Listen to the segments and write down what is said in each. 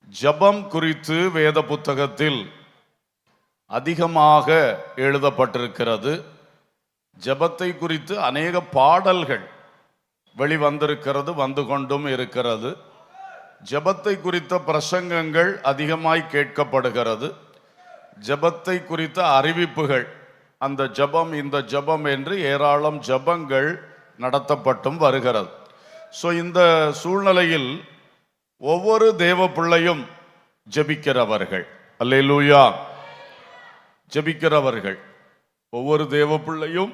ஜபம் குறித்து வேத புத்தகத்தில் அதிகமாக எழுதப்பட்டிருக்கிறது. ஜபத்தை குறித்து அநேக பாடல்கள் வெளிவந்திருக்கிறது, வந்து கொண்டும் இருக்கிறது. ஜபத்தை குறித்த பிரசங்கங்கள் அதிகமாய் கேட்கப்படுகிறது. ஜபத்தை குறித்த அறிவிப்புகள், அந்த ஜபம் இந்த ஜபம் என்று ஏராளம் ஜபங்கள் நடத்தப்பட்டும் வருகிறது. ஸோ இந்த சூழ்நிலையில் ஒவ்வொரு தேவ பிள்ளையும் ஜபிக்கிறவர்கள், அல்லேலூயா, ஜபிக்கிறவர்கள். ஒவ்வொரு தேவ பிள்ளையும்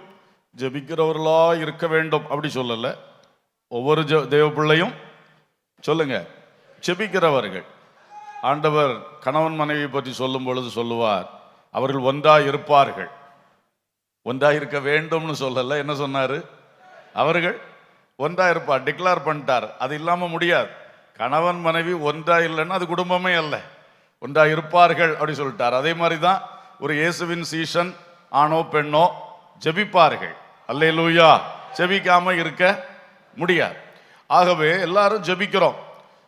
ஜபிக்கிறவர்களா இருக்க வேண்டும் அப்படி சொல்லல. ஒவ்வொரு தேவ பிள்ளையும் சொல்லுங்க ஜபிக்கிறவர்கள். ஆண்டவர் கணவன் மனைவி பற்றி சொல்லும் பொழுது சொல்லுவார், அவர்கள் ஒன்றாய் இருப்பார்கள். ஒன்றாய் இருக்க வேண்டும்னு சொல்லல, என்ன சொன்னாரு? அவர்கள் ஒன்றாய் இருப்பார், டிக்ளேர் பண்ணிட்டார். அது இல்லாம முடியாது. கணவன் மனைவி ஒன்றா இல்லைன்னா அது குடும்பமே அல்ல. ஒன்றா இருப்பார்கள் அப்படி சொல்லிட்டார். அதே மாதிரி தான் ஒரு இயேசுவின் சீஷன் ஆணோ பெண்ணோ ஜெபிப்பார்கள். அல்லேலூயா. ஜெபிக்காம இருக்க முடியாது. ஆகவே எல்லாரும் ஜெபிக்கிறோம்.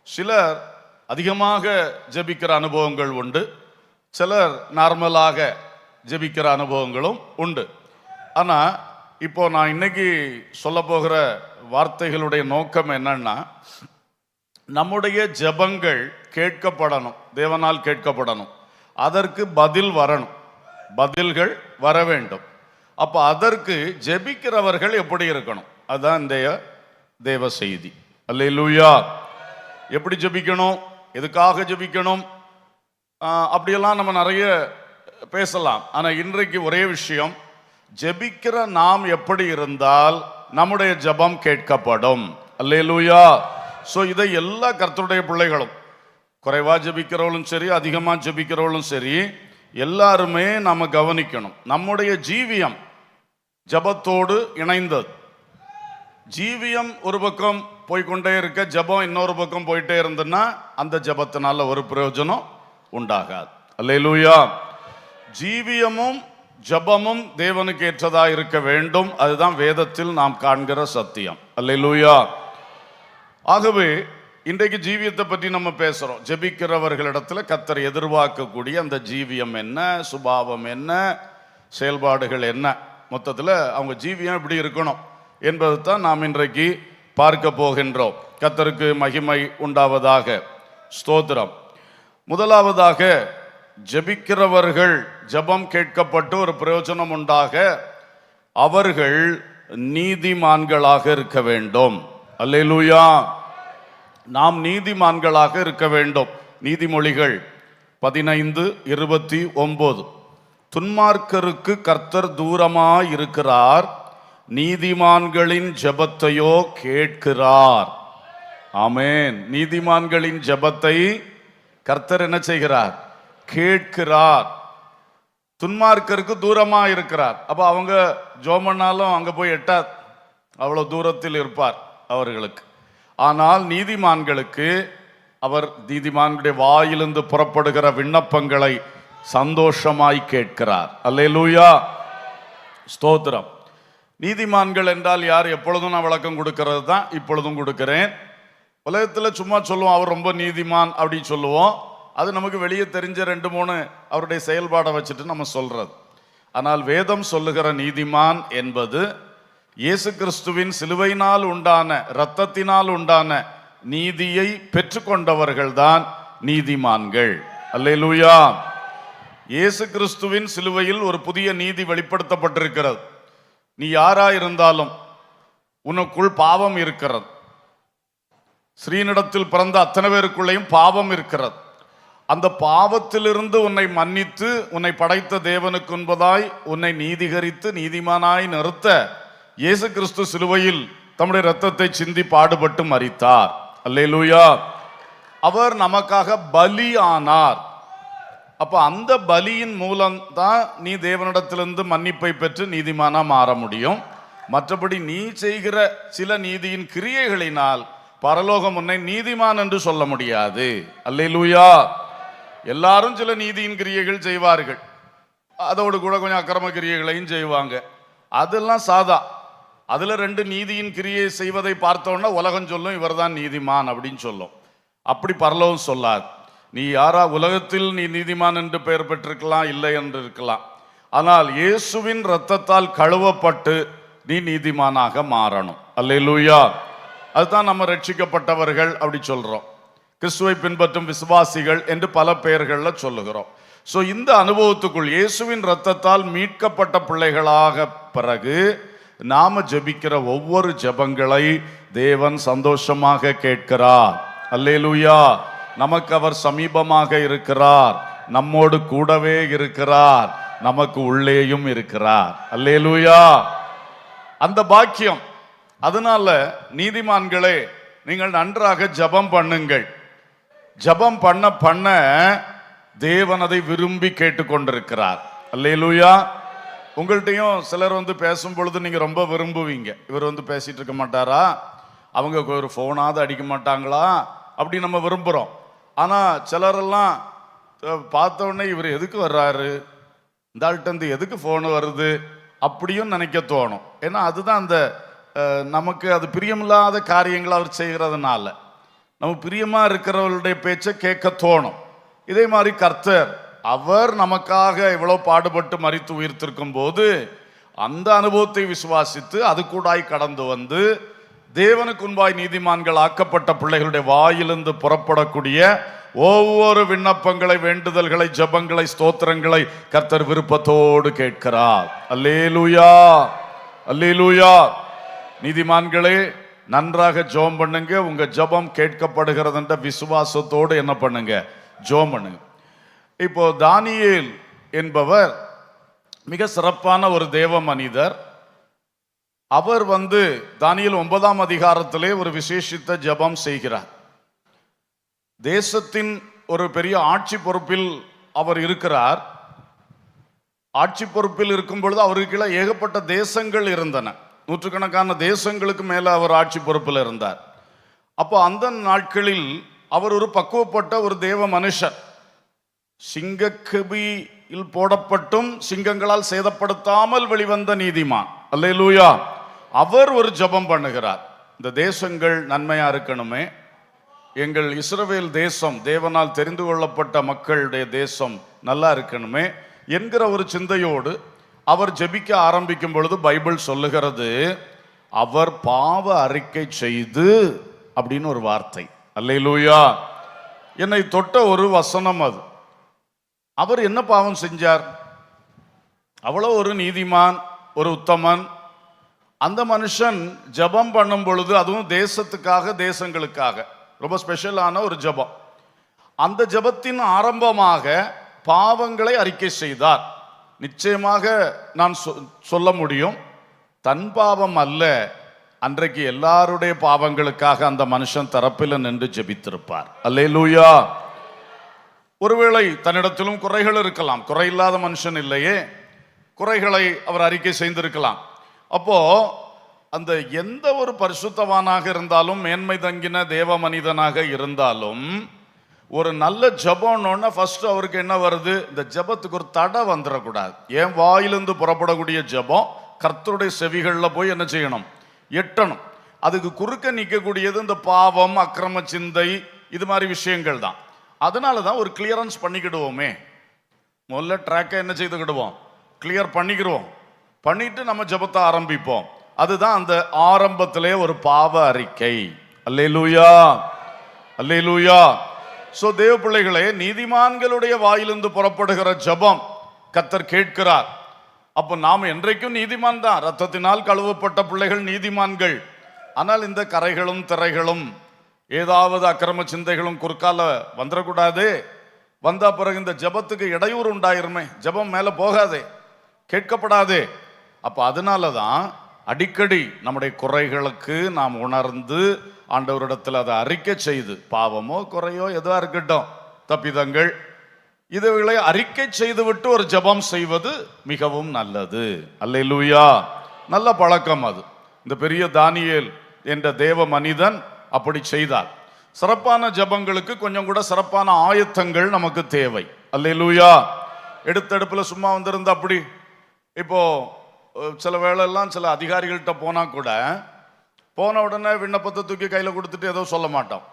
சிலர் அதிகமாக ஜெபிக்கிற அனுபவங்கள் உண்டு, சிலர் நார்மலாக ஜெபிக்கிற அனுபவங்களும் உண்டு. ஆனால் இப்போ நான் இன்னைக்கு சொல்ல போகிற வார்த்தைகளுடைய நோக்கம் என்னன்னா, நம்முடைய ஜெபங்கள் கேட்கப்படணும், தேவனால் கேட்கப்படணும். அதற்கு பதில் வரணும், பதில்கள் வர வேண்டும். அப்போ அதற்கு ஜெபிக்கிறவர்கள் எப்படி இருக்கணும், அதுதான் இந்த தேவ செய்தி. அல்லேலூயா. எப்படி ஜெபிக்கணும், எதுக்காக ஜெபிக்கணும், அப்படியெல்லாம் நம்ம நிறைய பேசலாம். ஆனால் இன்றைக்கு ஒரே விஷயம், ஜெபிக்கிற நாம் எப்படி இருந்தால் நம்முடைய ஜெபம் கேட்கப்படும். அல்லேலூயா. ஸோ இதை எல்லா கர்த்தருடைய பிள்ளைகளும், குறைவா ஜெபிக்கிறவளும் சரி, அதிகமாக ஜெபிக்கிறவளும் சரி, எல்லாருமே நாம கவனிக்கணும். நம்முடைய ஜீவியம் ஜபத்தோடு இணைந்தது. ஜீவியம் ஒரு பக்கம் போய்கொண்டே இருக்க, ஜபம் இன்னொரு பக்கம் போயிட்டே இருந்ததுன்னா அந்த ஜபத்தினால ஒரு பிரயோஜனம் உண்டாகாது. அல்லேலூயா. ஜீவியமும் ஜபமும் தேவனுக்கு ஏற்றதா இருக்க வேண்டும். அதுதான் வேதத்தில் நாம் காண்கிற சத்தியம். அல்லேலூயா. ஆகவே இன்றைக்கு ஜீவியத்தை பற்றி நம்ம பேசுறோம். ஜெபிக்கிறவர்களிடத்துல கர்த்தர் எதிர்பார்க்கக்கூடிய அந்த ஜீவியம் என்ன, சுபாவம் என்ன, செயல்பாடுகள் என்ன, மொத்தத்தில் அவங்க ஜீவியம் எப்படி இருக்கணும் என்பது தான் நாம் இன்றைக்கு பார்க்க போகின்றோம். கர்த்தருக்கு மகிமை உண்டாவதாக. ஸ்தோத்திரம். முதலாவதாக, ஜெபிக்கிறவர்கள் ஜெபம் கேட்கப்பட்டு ஒரு பிரயோஜனம் உண்டாக அவர்கள் நீதிமான்களாக இருக்க வேண்டும். அல்லேலூயா. நாம் நீதிமான்களாக இருக்க வேண்டும். நீதிமொழிகள் 15:29. துன்மார்க்கருக்கு கர்த்தர் தூரமாய் இருக்கிறார், நீதிமான்களின் ஜெபத்தையோ கேட்கிறார். ஆமென். நீதிமான்களின் ஜெபத்தை கர்த்தர் என்ன செய்கிறார்? கேட்கிறார். துன்மார்க்கருக்கு தூரமா இருக்கிறார். அப்ப அவங்க ஜெபம் பண்ணாலும் அங்க போய் எட்டாது, அவ்வளவு தூரத்தில் இருப்பார் அவர்களுக்கு. ஆனால் நீதிமான்களுக்கு அவர் நீதிமான்களுடைய வாயிலிருந்து புறப்படுகிற விண்ணப்பங்களை சந்தோஷமாய் கேட்கிறார். அல்லேலூயா. ஸ்தோத்திரம். நீதிமான்கள் என்றால் யார்? எப்பொழுதும் நான் விளக்கம் கொடுக்கிறது தான், இப்பொழுதும் கொடுக்கிறேன். உலகத்தில் சும்மா சொல்லுவோம் அவர் ரொம்ப நீதிமான் அப்படின்னு சொல்லுவோம். அது நமக்கு வெளியே தெரிஞ்ச 2-3 அவருடைய செயல்பாடை வச்சுட்டு நம்ம சொல்றது. ஆனால் வேதம் சொல்லுகிற நீதிமான் என்பது இயேசு கிறிஸ்துவின் சிலுவையினால் உண்டான, இரத்தத்தினால் உண்டான நீதியை பெற்றுக்கொண்டவர்கள் தான் நீதிமான்கள். அல்லேலூயா. இயேசு கிறிஸ்துவின் சிலுவையில் ஒரு புதிய நீதி வெளிப்படுத்தப்பட்டிருக்கிறது. நீ யாரா இருந்தாலும் உனக்குள் பாவம் இருக்கிறது. ஸ்ரீனிடத்தில் பிறந்த அத்தனை பேருக்குள்ளேயும் பாவம் இருக்கிறது. அந்த பாவத்திலிருந்து உன்னை மன்னித்து உன்னை படைத்த தேவனுக்கு என்பதாய் உன்னை நீதிகரித்து நீதிமானாய் நிறுத்த இயேசு கிறிஸ்து சிலுவையில் தம்முடைய இரத்தத்தை சிந்தி பாடுபட்டு மரித்தார். அல்லேலூயா. அவர் நமக்காக பலி ஆனார். அப்ப அந்த பலியின் மூலம் தான் நீ தேவனிடத்திலிருந்து மன்னிப்பை பெற்று நீதிமானா மாற முடியும். மற்றபடி நீ செய்கிற சில நீதியின் கிரியைகளினால் பரலோகம் உன்னை நீதிமான் என்று சொல்ல முடியாது. அல்லேலூயா. எல்லாரும் சில நீதியின் கிரியைகள் செய்வார்கள், அதோடு கூட கொஞ்சம் அக்கிரம கிரியைகளையும் செய்வாங்க. அதெல்லாம் சாதா. அதுல 2 நீதியின் கிரியை செய்வதை பார்த்தோன்னா உலகம் சொல்லும் இவர் தான் நீதிமான் அப்படின்னு சொல்லும். அப்படி பரலோகம் சொல்லாது. நீ யாரா உலகத்தில் நீ நீதிமான் என்று பெயர் பெற்றிருக்கலாம், இல்லை என்று இருக்கலாம். ஆனால் இயேசுவின் இரத்தத்தால் கழுவப்பட்டு நீ நீதிமானாக மாறணும். அல்லேலூயா. அதுதான் நம்ம ரட்சிக்கப்பட்டவர்கள் அப்படி சொல்றோம். கிறிஸ்துவை பின்பற்றும் விசுவாசிகள் என்று பல பெயர்கள்ல சொல்லுகிறோம். ஸோ இந்த அனுபவத்துக்குள் இயேசுவின் இரத்தத்தால் மீட்கப்பட்ட பிள்ளைகளாக பிறகு நாம ஜெபிக்கிற ஒவ்வொரு ஜெபங்களை தேவன் சந்தோஷமாக கேட்கிறார். அல்லேலூயா. நமக்கு அவர் சமீபமாக இருக்கிறார், நம்மோடு கூடவே இருக்கிறார், நமக்கு உள்ளேயும் இருக்கிறார். அல்லேலூயா. அந்த பாக்கியம். அதனால நீதிமான்களே, நீங்கள் நன்றாக ஜெபம் பண்ணுங்கள். ஜெபம் பண்ண பண்ண தேவன் அதை விரும்பி கேட்டுக்கொண்டிருக்கிறார். அல்லேலூயா. உங்கள்கிட்டையும் சிலர் பேசும் பொழுது நீங்க ரொம்ப விரும்புவீங்க. இவர் பேசிட்டு இருக்க மாட்டாரா, அவங்க ஒரு போனாவது அடிக்க மாட்டாங்களா, அப்படி நம்ம விரும்புறோம். ஆனா சிலரெல்லாம் பார்த்த உடனே இவர் எதுக்கு வர்றாரு, இந்த ஆள்கிட்ட எதுக்கு போன் வருது அப்படியும் நினைக்க தோணும். ஏன்னா அதுதான் அந்த நமக்கு அது பிரியமில்லாத காரியங்களை அவர் செய்கிறதுனால நம்ம பிரியமா இருக்கிறவர்களுடைய பேச்சை கேட்க தோணும். இதே மாதிரி கர்த்தர் அவர் நமக்காக இவ்வளவு பாடுபட்டு மரித்து உயிர்த்திருக்கும் போது அந்த அனுபவத்தை விசுவாசித்து அது கூடாய் கடந்து வந்து தேவனுக்கு முன்பாய் நீதிமான்கள் ஆக்கப்பட்ட பிள்ளைகளுடைய வாயிலிருந்து புறப்படக்கூடிய ஒவ்வொரு விண்ணப்பங்களை, வேண்டுதல்களை, ஜெபங்களை, ஸ்தோத்திரங்களை கர்த்தர் விருப்பத்தோடு கேட்கிறார். அல்லேலூயா, அல்லேலூயா. நீதிமான்களே, நன்றாக ஜெபம் பண்ணுங்க. உங்க ஜெபம் கேட்கப்படுகிறது என்ற விசுவாசத்தோடு என்ன பண்ணுங்க, ஜெபம் பண்ணுங்க. இப்போ தானியேல் என்பவர் மிக சிறப்பான ஒரு தேவ மனிதர். அவர் தானியேல் 9ஆம் அதிகாரத்திலே ஒரு விசேஷித்த ஜெபம் செய்கிறார். தேசத்தின் ஒரு பெரிய ஆட்சி பொறுப்பில் அவர் இருக்கிறார். ஆட்சி பொறுப்பில் இருக்கும் பொழுது அவருக்கு கீழே ஏகப்பட்ட தேசங்கள் இருந்தன. நூற்றுக்கணக்கான தேசங்களுக்கு மேல அவர் ஆட்சி பொறுப்பில் இருந்தார். அப்போ அந்த நாட்களில் அவர் ஒரு பக்குவப்பட்ட ஒரு தேவ மனுஷர். சிங்கக்கபியில் போடப்பட்டும் சிங்கங்களால் சேதப்படுத்தாமல் வெளிவந்த நீதிமான். அல்லேலூயா. அவர் ஒரு ஜெபம் பண்ணுகிறார். இந்த தேசங்கள் நன்மையா இருக்கணுமே, எங்கள் இஸ்ரவேல் தேசம் தேவனால் தெரிந்து கொள்ளப்பட்ட மக்களுடைய தேசம் நல்லா இருக்கணுமே என்கிற ஒரு சிந்தையோடு அவர் ஜெபிக்க ஆரம்பிக்கும் பொழுது பைபிள் சொல்லுகிறது, அவர் பாவ அறிக்கை செய்து அப்படின்னு ஒரு வார்த்தை. அல்லேலூயா. என்னை தொட்ட ஒரு வசனம் அது. அவர் என்ன பாவம் செஞ்சார்? அவ்வளவு ஒரு நீதிமான், ஒரு உத்தமன். அந்த மனுஷன் ஜெபம் பண்ணும் பொழுது, அதுவும் தேசத்துக்காக, தேசங்களுக்காக ரொம்ப ஸ்பெஷலான ஒரு ஜெபம். அந்த ஜெபத்தின் ஆரம்பமாக பாவங்களை அறிக்கை செய்தார். நிச்சயமாக நான் சொல்ல முடியும், தன் பாவம் அல்ல, அன்றைக்கு எல்லாருடைய பாவங்களுக்காக அந்த மனுஷன் தரப்பில் நின்று ஜெபித்திருப்பார். அல்லேலூயா. ஒருவேளை தன்னிடத்திலும் குறைகள் இருக்கலாம், குறையில்லாத மனுஷன் இல்லையே, குறைகளை அவர் அறிக்கை செய்திருக்கலாம். அப்போ அந்த எந்த ஒரு பரிசுத்தவானாக இருந்தாலும், மேன்மை தங்கின தேவ மனிதனாக இருந்தாலும், ஒரு நல்ல ஜெபம்னு ஃபர்ஸ்ட் அவருக்கு என்ன வருது, இந்த ஜெபத்துக்கு ஒரு தடை வந்துடக்கூடாது. என் வாயிலிருந்து புறப்படக்கூடிய ஜெபம் கர்த்தருடைய செவிகளில் போய் என்ன செய்யணும், எட்டணும். அதுக்கு குறுக்க நிற்கக்கூடியது இந்த பாவம், அக்கிரம சிந்தை, இது மாதிரி விஷயங்கள் தான். அதனால தான் ஒரு கிளியரன்ஸ் பண்ணிக்கிடுவோமே, முதல்ல ட்ராக்கை என்ன செய்துக்கிடுவோம், கிளியர் பண்ணிக்கிடுவோம். பண்ணிட்டு நம்ம ஜெபத்தை ஆரம்பிப்போம். அதுதான் அந்த ஆரம்பத்திலே ஒரு பாவ அறிக்கை. அல்லேலூயா, அல்லேலூயா. சோ தேவ பிள்ளைகளே, நீதிமான்களுடைய வாயிலிருந்து புறப்படுகிற ஜெபம் கர்த்தர் கேட்கிறார். அப்போ நாம் என்றைக்கும் நீதிமான் தான், ரத்தத்தினால் கழுவப்பட்ட பிள்ளைகள் நீதிமான்கள். ஆனால் இந்த கரைகளும் திரைகளும் ஏதாவது அக்கிரம சிந்தைகளும் குறுக்கால வந்துடக்கூடாது. வந்த பிறகு இந்த ஜெபத்துக்கு இடையூறு உண்டாயிருமே, ஜெபம் மேல போகாதே, கேட்கப்படாதே. அப்ப அதனால தான் அடிக்கடி நம்முடைய குறைகளுக்கு நாம் உணர்ந்து ஆண்டவரிடத்தில் அதை அறிக்கை செய்து, பாவமோ குறையோ எதுவா இருக்கட்டும், தப்பிதங்கள், இதுகளை அறிக்கை செய்து விட்டு ஒரு ஜெபம் செய்வது மிகவும் நல்லது. அல்லேலூயா. நல்ல பழக்கம் அது. இந்த பெரிய தானியேல் என்ற தேவ மனிதன் அப்படி செய்தார். சிறப்பான ஜெபங்களுக்கு கொஞ்சம் கூட சிறப்பான ஆயத்தங்கள் நமக்கு தேவை. அல்லேலூயா. எடுத்தடுப்புல சும்மா வந்திருந்த அப்படி, இப்போ சில வேளையெல்லாம் சில அதிகாரிகள்கிட்ட போனா கூட, போன உடனே விண்ணப்பத்தை தூக்கி கையில கொடுத்துட்டு ஏதோ சொல்ல மாட்டோம்.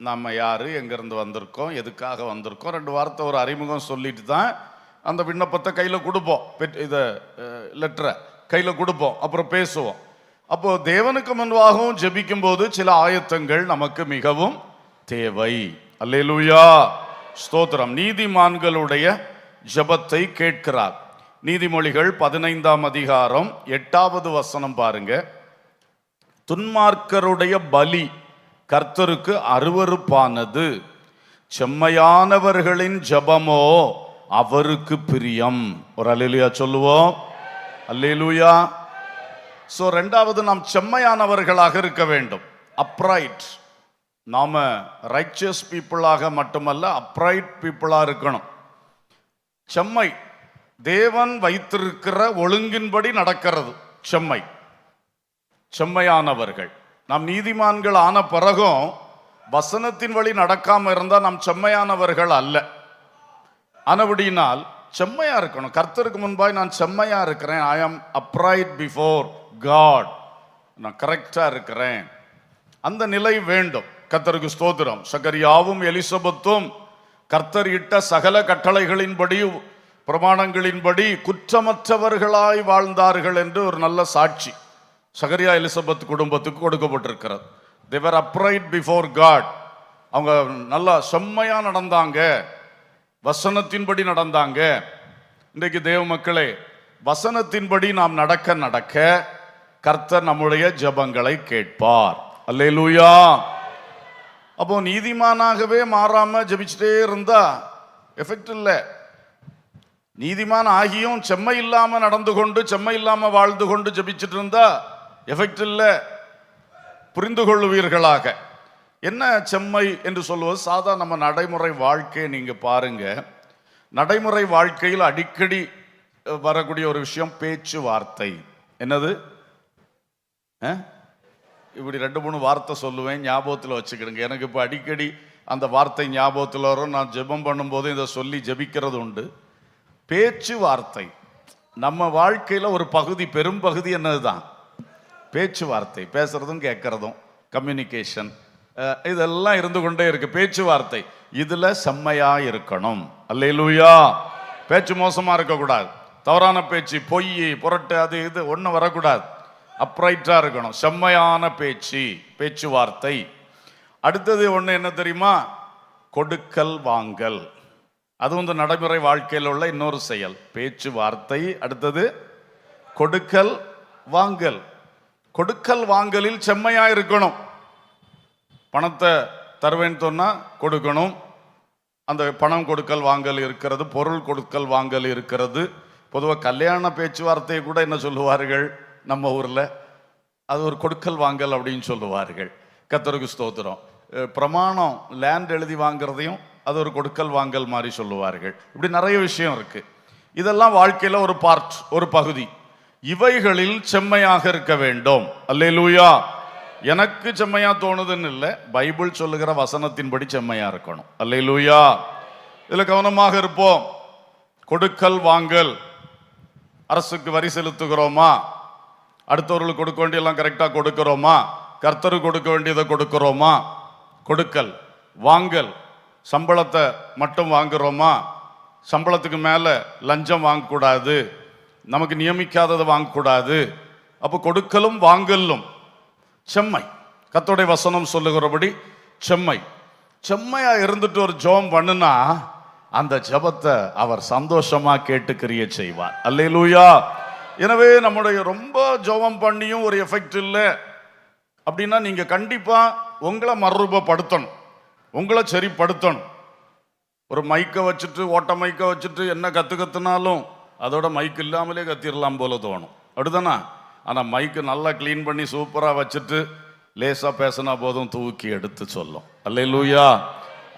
நம்ம யார், எங்கேருந்து வந்திருக்கோம், எதுக்காக வந்திருக்கோம், 2 வார்த்தை ஒரு அறிமுகம் சொல்லிட்டு தான் அந்த விண்ணப்பத்தை கையில் கொடுப்போம். இதை லெட்டரை கையில் கொடுப்போம், அப்புறம் பேசுவோம். அப்போ தேவனுக்கு முன்பாகவும் ஜெபிக்கும் போது சில ஆயத்தங்கள் நமக்கு மிகவும் தேவை. அல்லேலூயா, ஸ்தோத்திரம். நீதிமான்களுடைய ஜெபத்தை கேட்கிறார். நீதிமொழிகள் 15ஆம் அதிகாரம் 8வது வசனம் பாருங்க. துன்மார்க்கருடைய பலி கர்த்தருக்கு அருவருப்பானது, செம்மையானவர்களின் ஜெபமோ அவருக்கு பிரியம். ஒரு அல்லேலூயா சொல்லுவோம். அல்லேலூயா. சோ 2வது, நாம் செம்மையானவர்களாக இருக்க வேண்டும். அப்ரைட். நாம ரைச்சஸ் பீப்புளாக மட்டுமல்ல, அப்ரைட் பீப்புளா இருக்கணும். செம்மை, தேவன் வைத்திருக்கிற ஒழுங்கின்படி நடக்கிறது செம்மை. செம்மையானவர்கள். நாம் நீதிமான்கள் ஆன பிறகும் வசனத்தின் வழி நடக்காம இருந்தால் நாம் செம்மையானவர்கள் அல்ல. ஆனபடியினால் செம்மையா இருக்கணும். கர்த்தருக்கு முன்பாய் நான் செம்மையா இருக்கிறேன். ஐ ஆம் அப்ரைட் பிஃபோர் காட். நான் கரெக்டா இருக்கிறேன். அந்த நிலை வேண்டும். கர்த்தருக்கு ஸ்தோத்திரம். சகரியாவும் எலிசபெத்தும் கர்த்தர் இட்ட சகல கட்டளைகளின்படி பிரமாணங்களின்படி குற்றமற்றவர்களாய் வாழ்ந்தார்கள் என்று ஒரு நல்ல சாட்சி சகரியா எலிசபெத் குடும்பத்துக்கு கொடுக்கப்பட்டிருக்கிறது. they were upright before God. அவங்க நல்லா செம்மையா நடந்தாங்க, வசனத்தின்படி நடந்தாங்க. இன்றைக்கு தேவ மக்களே, வசனத்தின்படி நாம் நடக்க நடக்க கர்த்தர் நம்முடைய ஜெபங்களை கேட்பார். அல்லேலூயா. அப்போ நீதிமானாகவே மாறாம ஜெபிச்சுட்டே இருந்தா எஃபெக்ட் இல்லை. நீதிமான் ஆகியும் செம்மை இல்லாம நடந்து கொண்டு செம்மை இல்லாம வாழ்ந்து கொண்டு ஜெபிச்சுட்டு இருந்தா எஃபெக்ட் இல்லை. புரிந்து கொள்ளுவீர்களாக. என்ன செம்மை என்று சொல்லுவது? சாதாரண நம்ம நடைமுறை வாழ்க்கையை நீங்க பாருங்க. நடைமுறை வாழ்க்கையில் அடிக்கடி வரக்கூடிய ஒரு விஷயம் பேச்சுவார்த்தை. என்னது? இப்படி 2-3 வார்த்தை சொல்லுவேன், ஞாபகத்தில் வச்சுக்கிடுங்க. எனக்கு இப்போ அடிக்கடி அந்த வார்த்தை ஞாபகத்தில் வரும். நான் ஜெபம் பண்ணும்போது இதை சொல்லி ஜெபிக்கிறது உண்டு. பேச்சுவார்த்தை நம்ம வாழ்க்கையில் ஒரு பகுதி, பெரும் பகுதி என்னதுதான்? பேச்சுவார்த்தை. பேசுறதும் கேட்கறதும், கம்யூனிகேஷன், இதெல்லாம் இருந்து கொண்டே இருக்கு. பேச்சுவார்த்தை இதுல செம்மையா இருக்கணும். அல்லேலூயா. பேச்சு மோசமா இருக்கக்கூடாது. தவறான பேச்சு, பொய், புரட்டு, அது இது ஒன்றும் வரக்கூடாது. அப்ரைட்டா இருக்கணும். செம்மையான பேச்சு, பேச்சுவார்த்தை. அடுத்தது ஒன்று என்ன தெரியுமா? கொடுக்கல் வாங்கல். அது வந்து நடைமுறை வாழ்க்கையில் உள்ள இன்னொரு செயல். பேச்சுவார்த்தை, அடுத்தது கொடுக்கல் வாங்கல். கொடுக்கல் வாங்கலில் செம்மையா இருக்கணும். பணத்தை தருவேன்னு சொன்னா கொடுக்கணும். அந்த பணம் கொடுக்கல் வாங்கல் இருக்கிறது, பொருள் கொடுக்கல் வாங்கல் இருக்கிறது. பொதுவாக கல்யாண பேச்சுவார்த்தையை கூட என்ன சொல்லுவார்கள் நம்ம ஊர்ல? அது ஒரு கொடுக்கல் வாங்கல் அப்படின்னு சொல்லுவார்கள். கர்த்தருக்கு ஸ்தோத்திரம். பிரமாணம், லேண்ட் எழுதி வாங்குறதையும் அது ஒரு கொடுக்கல் வாங்கல் மாதிரி சொல்லுவார்கள். இப்படி நிறைய விஷயம் இருக்கு. இதெல்லாம் வாழ்க்கையில ஒரு பார்ட், ஒரு பகுதி. இவைகளில் செம்மையாக இருக்க வேண்டும். அல்லேலூயா. எனக்கு செம்மையா தோணுதுன்னு இல்லை, பைபிள் சொல்லுகிற வசனத்தின்படி செம்மையா இருக்கணும். அல்லேலூயா. இதுல கவனமாக இருப்போம். கொடுக்கல் வாங்கல். அரசுக்கு வரி செலுத்துகிறோமா? அடுத்தவர்களுக்கு கொடுக்க வேண்டியெல்லாம் கரெக்டா கொடுக்கிறோமா? கர்த்தருக்கு கொடுக்க வேண்டியதை கொடுக்கிறோமா? கொடுக்கல் வாங்கல். சம்பளத்தை மட்டும் வாங்குறோமா? சம்பளத்துக்கு மேல லஞ்சம் வாங்கக்கூடாது, நமக்கு நியமிக்காததை வாங்கக்கூடாது. அப்போ கொடுக்கலும் வாங்கலும் செம்மை. கர்த்தருடைய வசனம் சொல்லுகிறபடி செம்மை. செம்மையா இருந்துட்டு ஒரு ஜெபம் பண்ணுனா அந்த ஜெபத்தை அவர் சந்தோஷமா கேட்டு கிரியை செய்வார். அல்லேலூயா. எனவே நம்முடைய ரொம்ப ஜெபம் பண்ணியும் ஒரு எஃபெக்ட் இல்லை அப்படின்னா நீங்க கண்டிப்பா உங்களை மறுரூபப்படுத்தணும், உங்களை சரிப்படுத்தணும். ஒரு மைக்கை வச்சுட்டு, ஓட்ட மைக்கை வச்சுட்டு என்ன கத்துனாலும் அதோட மைக் இல்லாமலே கத்திரலாம் போல தோணும். அப்படிதானா? ஆனா மைக்கு நல்லா கிளீன் பண்ணி சூப்பரா வச்சுட்டு லேசா பேசினா போதும் தூக்கி எடுத்து சொல்லும். அல்லேலூயா.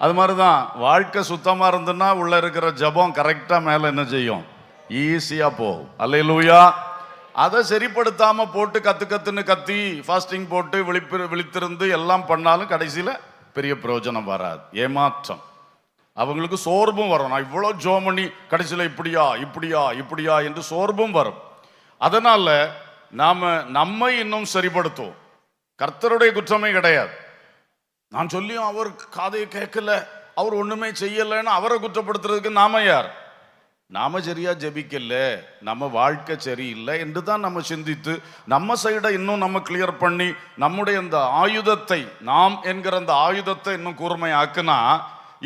அது மாதிரிதான் வாழ்க்கை சுத்தமா இருந்துன்னா உள்ள இருக்கிற ஜெபம் கரெக்டா மேல என்ன செய்யும்? ஈஸியா போகும். அல்லேலூயா. அதை சரிப்படுத்தாம போட்டு கத்துன்னு கத்தி ஃபாஸ்டிங் போட்டு விழித்திருந்து எல்லாம் பண்ணாலும் கடைசியில பெரிய பிரயோஜனம் வராது. ஏமாற்றம். அவங்களுக்கு சோர்வும் வரும். நான் இவ்வளோ ஜெபம் பண்ணி கடைசியில இப்படியா இப்படியா இப்படியா என்று சோர்வும் வரும். அதனால நாம நம்மை இன்னும் சரிப்படுத்துவோம். கர்த்தருடைய குற்றமே கிடையாது. நான் சொல்லியும் அவர் காதையை கேட்கல, அவர் ஒண்ணுமே செய்யலைன்னு அவரை குற்றப்படுத்துறதுக்கு நாம யார்? நாம சரியா ஜெபிக்கல, நம்ம வாழ்க்கை சரியில்லை என்று தான் நம்ம சிந்தித்து நம்ம சைடை இன்னும் நம்ம கிளியர் பண்ணி நம்முடைய இந்த ஆயுதத்தை, நாம் என்கிற அந்த ஆயுதத்தை இன்னும் கூர்மையாக்குனா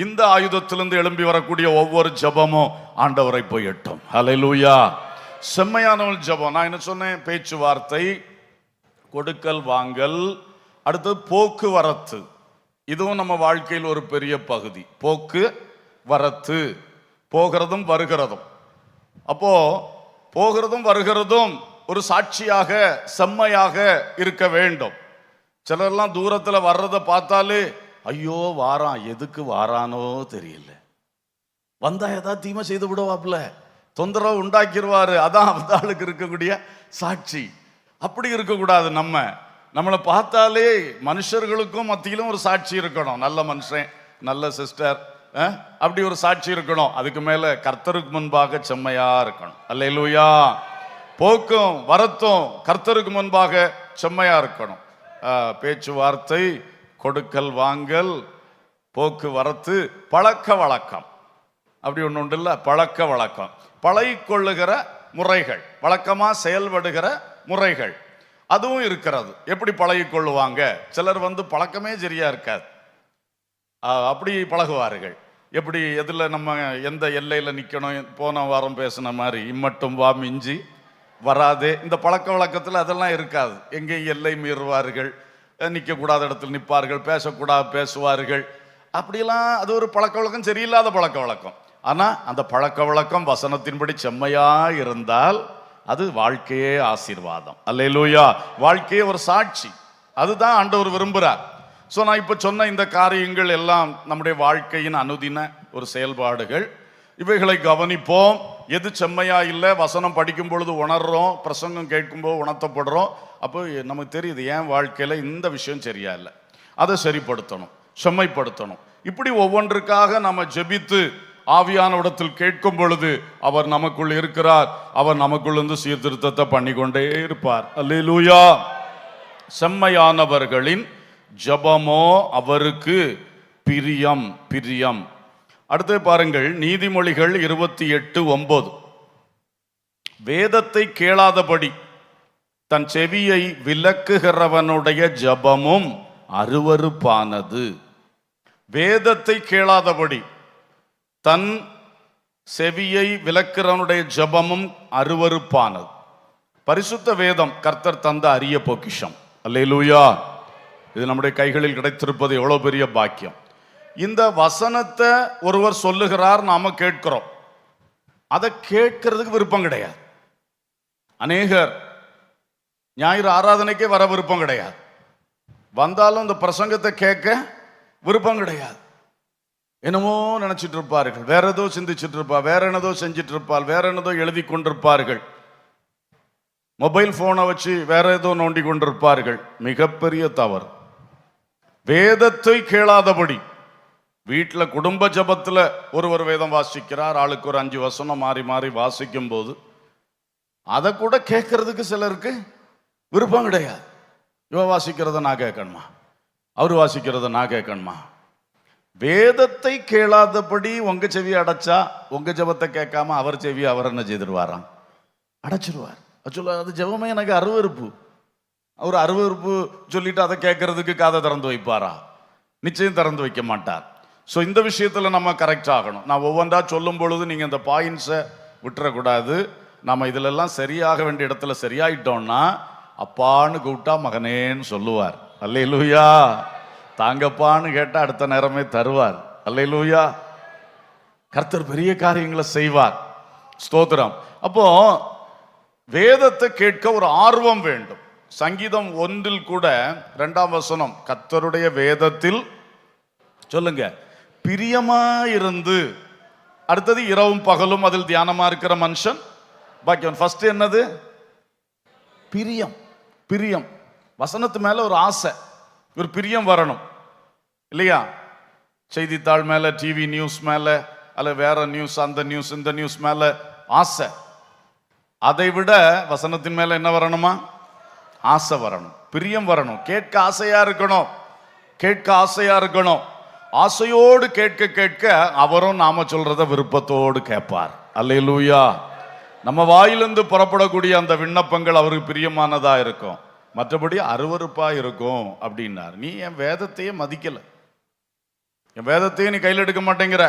இந்த ஆயுதத்திலிருந்து எழும்பி வரக்கூடிய ஒவ்வொரு ஜபமும் ஆண்டவரை போய் எட்டும். ஹல்லேலூயா. செம்மையான ஒரு ஜபம். நான் என்ன சொன்னேன்? பேச்சுவார்த்தை, கொடுக்கல் வாங்கல், அடுத்தது போக்குவரத்து. இதுவும் நம்ம வாழ்க்கையில் ஒரு பெரிய பகுதி. போக்கு வரத்து, போகிறதும் வருகிறதும். அப்போ போகிறதும் வருகிறதும் ஒரு சாட்சியாக செம்மையாக இருக்க வேண்டும். சிலர்லாம் தூரத்துல வர்றதை பார்த்தாலே ஐயோ வாரான், எதுக்கு வாரானோ தெரியல, வந்தா ஏதாவது தீமை செய்து விடுவாப்ல, தொந்தரவு உண்டாக்கிடுவாரு, அதான் அந்த ஆளுக்கு இருக்கக்கூடிய சாட்சி. அப்படி இருக்கக்கூடாது. நம்மளை பார்த்தாலே மனுஷர்களுக்கும் மத்தியிலும் ஒரு சாட்சி இருக்கணும். நல்ல மனுஷன், நல்ல சிஸ்டர், அப்படி ஒரு சாட்சி இருக்கணும். அதுக்கு மேல கர்த்தருக்கு முன்பாக செம்மையா இருக்கணும். அல்லேலூயா. போக்கும் வரத்தும் கர்த்தருக்கு முன்பாக செம்மையா இருக்கணும். பேச்சுவார்த்தை, கொடுக்கல் வாங்கல், போக்குவரத்து, பழக்க வழக்கம், அப்படி ஒன்று உண்டு இல்ல? பழக்க வழக்கம், பழகிக்கொள்ளுகிற முறைகள், வழக்கமா செயல்படுகிற முறைகள், அதுவும் இருக்கிறது. எப்படி பழகிக்கொள்ளுவாங்க? சிலர் பழக்கமே சரியா இருக்காது, அப்படி பழகுவார்கள். எப்படி, எதுல நம்ம எந்த எல்லையில நிக்கணும்? போன வாரம் பேசின மாதிரி இம்மட்டும் வா மிஞ்சி வராதே, இந்த பழக்க வழக்கத்தில் அதெல்லாம் இருக்காது. எங்கேயும் எல்லை மீறுவார்கள், நிற்கக்கூடாத இடத்துல நிற்பார்கள், பேசக்கூடாது பேசுவார்கள். அப்படிலாம் அது ஒரு பழக்க வழக்கம், சரியில்லாத பழக்க வழக்கம். ஆனா அந்த பழக்க வழக்கம் வசனத்தின்படி செம்மையா இருந்தால் அது வாழ்க்கையே ஆசீர்வாதம். அல்லேலூயா. வாழ்க்கையே ஒரு சாட்சி. அதுதான் ஆண்டவர் விரும்புகிறார். ஸோ நான் இப்போ சொன்ன இந்த காரியங்கள் எல்லாம் நம்முடைய வாழ்க்கையின் அனுதின ஒரு செயல்பாடுகள். இவைகளை கவனிப்போம். எது செம்மையா இல்லை, வசனம் படிக்கும் பொழுது உணர்றோம், பிரசங்கம் கேட்கும்போது உணர்த்தப்படுறோம். அப்போ நமக்கு தெரியுது என் வாழ்க்கையில் இந்த விஷயம் சரியா இல்லை, அதை சரிப்படுத்தணும், செம்மைப்படுத்தணும். இப்படி ஒவ்வொன்றுக்காக நம்ம ஜெபித்து ஆவியானவரிடத்தில் கேட்கும் பொழுது அவர் நமக்குள் இருக்கிறார். அவர் நமக்குள் இருந்து சீர்திருத்தத்தை பண்ணிக்கொண்டே இருப்பார். அல்லேலூயா. செம்மையானவர்களின் ஜபமோ அவருக்கு பிரியம். பிரியம். அடுத்து பாருங்கள், நீதிமொழிகள் 28:9. வேதத்தை கேளாதபடி தன் செவியை விலக்குகிறவனுடைய ஜபமும் அருவருப்பானது. வேதத்தை கேளாதபடி தன் செவியை விலக்குறவனுடைய ஜபமும் அருவருப்பானது. பரிசுத்த வேதம் கர்த்தர் தந்த அரிய பொக்கிஷம். அல்லேலூயா. இது நம்முடைய கைகளில் கிடைத்திருப்பது எவ்வளவு பெரிய பாக்கியம். இந்த வசனத்தை ஒருவர் சொல்லுகிறார், நாம கேட்கிறோம். அதை கேட்கறதுக்கு விருப்பம் கிடையாது. அநேகர் ஞாயிறு ஆராதனைக்கே வர விருப்பம் கிடையாது, வந்தாலும் இந்த பிரசங்கத்தை கேட்க விருப்பம் கிடையாது. என்னமோ நினைச்சிட்டு இருப்பார்கள், வேற ஏதோ சிந்திச்சுட்டு இருப்பார், வேற என்னதோ செஞ்சிட்டு இருப்பார், வேற என்னதோ எழுதி கொண்டிருப்பார்கள், மொபைல் போனை வச்சு வேற ஏதோ நோண்டி கொண்டிருப்பார்கள். மிகப்பெரிய தவறு. வேதத்தை கேளாதபடி, வீட்டில் குடும்ப ஜபத்தில் ஒருவர் வேதம் வாசிக்கிறார், ஆளுக்கு ஒரு 5 வசனம் மாறி மாறி வாசிக்கும் போது அதை கூட கேட்கறதுக்கு சிலருக்கு விருப்பம் கிடையாது. இவன் வாசிக்கிறத நான் கேட்கணுமா, அவர் வாசிக்கிறத நான் கேட்கணுமா? வேதத்தை கேளாதபடி உங்க செவியை அடைச்சா உங்க ஜபத்தை கேட்காம அவர் செவியை அவர் என்ன செய்திருவாராம்? அடைச்சிருவார். அது ஜபமே எனக்கு அருவருப்பு. அவர் அருவருப்பு சொல்லிட்டு அதை கேட்கறதுக்கு காதை திறந்து வைப்பாரா? நிச்சயம் திறந்து வைக்க மாட்டார். ஸோ இந்த விஷயத்துல நம்ம கரெக்ட் ஆகணும். நான் ஒவ்வொன்றா சொல்லும் பொழுது நீங்க இந்த பாயிண்ட்ஸை விட்டுறக்கூடாது. நம்ம இதுல எல்லாம் சரியாக வேண்டிய இடத்துல சரியாயிட்டோம்னா அப்பான்னு கூப்பிட்டா மகனேன்னு சொல்லுவார். அல்லேலூயா. தாங்கப்பான்னு கேட்டா அடுத்த நேரமே தருவார். அல்லேலூயா. கர்த்தர் பெரிய காரியங்களை செய்வார். ஸ்தோத்திரம். அப்போ வேதத்தை கேட்க ஒரு ஆர்வம் வேண்டும். சங்கீதம் 1 கூட 2ஆம் வசனம், கர்த்தருடைய வேதத்தில் சொல்லுங்க பிரியமாயிருந்து. அடுத்தது இரவும் பகலும் அதில் தியானமா இருக்கிற மனுஷன் பாக்கியம். ஃபர்ஸ்ட் என்னது? பிரியம். பிரியம். வசனத்து மேல ஒரு ஆசை, ஒரு பிரியம் வரணும் இல்லையா? செய்தித்தாள் மேல, டிவி நியூஸ் மேல, அல்ல வேற நியூஸ், அந்த நியூஸ், இந்த நியூஸ் மேல ஆசை. அதை விட வசனத்தின் மேல என்ன வரணுமா? ஆசை வரணும், பிரியம் வரணும், கேட்க ஆசையா இருக்கணும். கேட்க ஆசையா இருக்கணும். ஆசையோடு கேட்க கேட்க அவரும் நாம சொல்றத விருப்பத்தோடு கேட்பார். அல்லேலூயா. நம்ம வாயிலிருந்து புறப்படக்கூடிய அந்த விண்ணப்பங்கள் அவருக்கு பிரியமானதா இருக்கும், மற்றபடி அருவருப்பா இருக்கும் அப்படின்னார். நீ என் வேதத்தையே மதிக்கல, என் வேதத்தையே நீ கையில் எடுக்க மாட்டேங்கிற,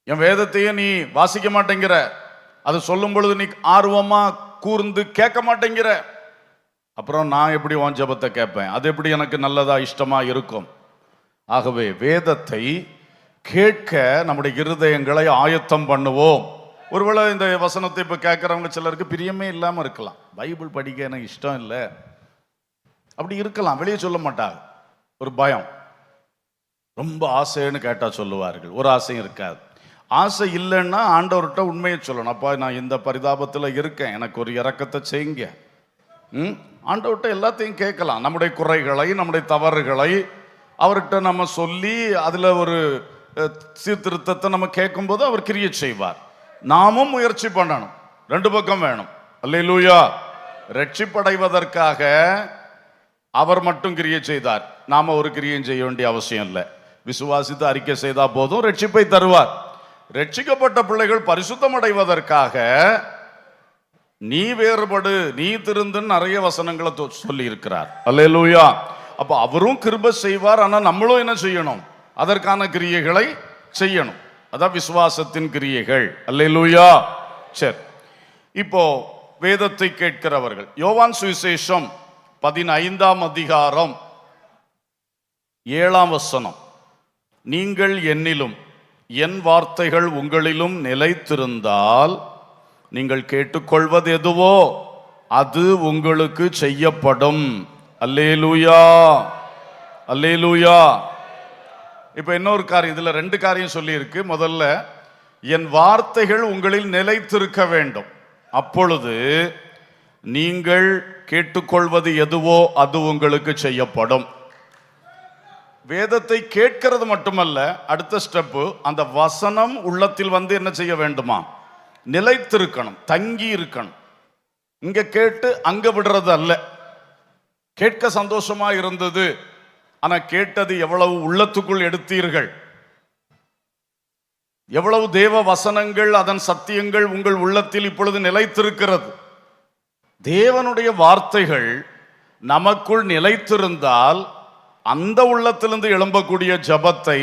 என் வேதத்தையே நீ வாசிக்க மாட்டேங்கிற, அது சொல்லும் பொழுது நீ ஆர்வமா கூர்ந்து கேட்க மாட்டேங்கிற, அப்புறம் நான் எப்படி உன் ஜெபத்தை கேட்பேன்? அது எப்படி எனக்கு நல்லதா இஷ்டமா இருக்கும்? ஆகவே வேதத்தை கேட்க நம்முடைய இருதயங்களை ஆயத்தம் பண்ணுவோம். ஒருவேளை இந்த வசனத்தை இப்போ கேட்குறவங்க சிலருக்கு பிரியமே இல்லாமல் இருக்கலாம். பைபிள் படிக்க எனக்கு இஷ்டம் இல்லை அப்படி இருக்கலாம், வெளியே சொல்ல மாட்டாங்க. ஒரு பயம், ரொம்ப ஆசைன்னு கேட்டால் சொல்லுவார்கள், ஒரு ஆசையும் இருக்காது. ஆசை இல்லைன்னா ஆண்டவர்கிட்ட உண்மையை சொல்லணும். அப்பா நான் இந்த பரிதாபத்தில் இருக்கேன், எனக்கு ஒரு இரக்கத்தை செய்யுங்க. ஆண்டவர்கிட்ட எல்லாத்தையும் கேட்கலாம். நம்முடைய குறைகளை, நம்முடைய தவறுகளை அவர்கிட்ட நம்ம சொல்லி அதில் ஒரு சீர்திருத்தத்தை நம்ம கேட்கும்போது அவர் கிரியை செய்வார். நாமும் முயற்சி பண்ணணும், ரெண்டு பக்கம் வேணும். அல்லேலூயா. ரட்சிப்படைவதற்காக அவர் மட்டும் கிரியை செய்தார், நாம ஒரு கிரியும் செய்ய வேண்டிய அவசியம் இல்லை. விசுவாசித்து அறிக்கை செய்தா போதும், ரட்சிப்பை தருவார். ரட்சிக்கப்பட்ட பிள்ளைகள் பரிசுத்தம் அடைவதற்காக நீ வேறுபடு, நீ திருந்துன்னு நிறைய வசனங்களை சொல்லி இருக்கிறார். அல்லேலூயா. அப்ப அவரும் கிருபை செய்வார். ஆனா நம்மளும் என்ன செய்யணும்? அதற்கான கிரியைகளை செய்யணும். அதான் விசுவாசத்தின் கிரியைகள். அல்லேலூயா. சரி, இப்போ வேதத்தை கேட்கிறவர்கள், யோவான் சுவிசேஷம் 15ஆம் அதிகாரம் 7ஆம் வசனம், நீங்கள் என்னிலும் என் வார்த்தைகள் உங்களிலும் நிலைத்திருந்தால் நீங்கள் கேட்டுக்கொள்வது எதுவோ அது உங்களுக்கு செய்யப்படும். அல்லேலூயா, அல்லேலூயா. இப்ப இன்னொரு காரியம், இதுல ரெண்டு காரியம் சொல்லி இருக்கு. முதல்ல, என் வார்த்தைகள் உங்களில் நிலைத்திருக்க வேண்டும், அப்பொழுது நீங்கள் கேட்டுக்கொள்வது எதுவோ அது உங்களுக்கு செய்யப்படும். வேதத்தை கேட்கிறது மட்டுமல்ல, அடுத்த ஸ்டெப்பு, அந்த வசனம் உள்ளத்தில் வந்து என்ன செய்ய வேண்டுமா? நிலைத்திருக்கணும், தங்கி இருக்கணும். இங்க கேட்டு அங்க விடுறது அல்ல. கேட்க சந்தோஷமா இருந்தது, ஆனா கேட்டது எவ்வளவு உள்ளத்துக்குள் எடுத்தீர்கள்? எவ்வளவு தேவ வசனங்கள், அதன் சத்தியங்கள் உங்கள் உள்ளத்தில் இப்பொழுது நிலைத்திருக்கிறது? தேவனுடைய வார்த்தைகள் நமக்குள் நிலைத்திருந்தால் அந்த உள்ளத்திலிருந்து எழும்பக்கூடிய ஜபத்தை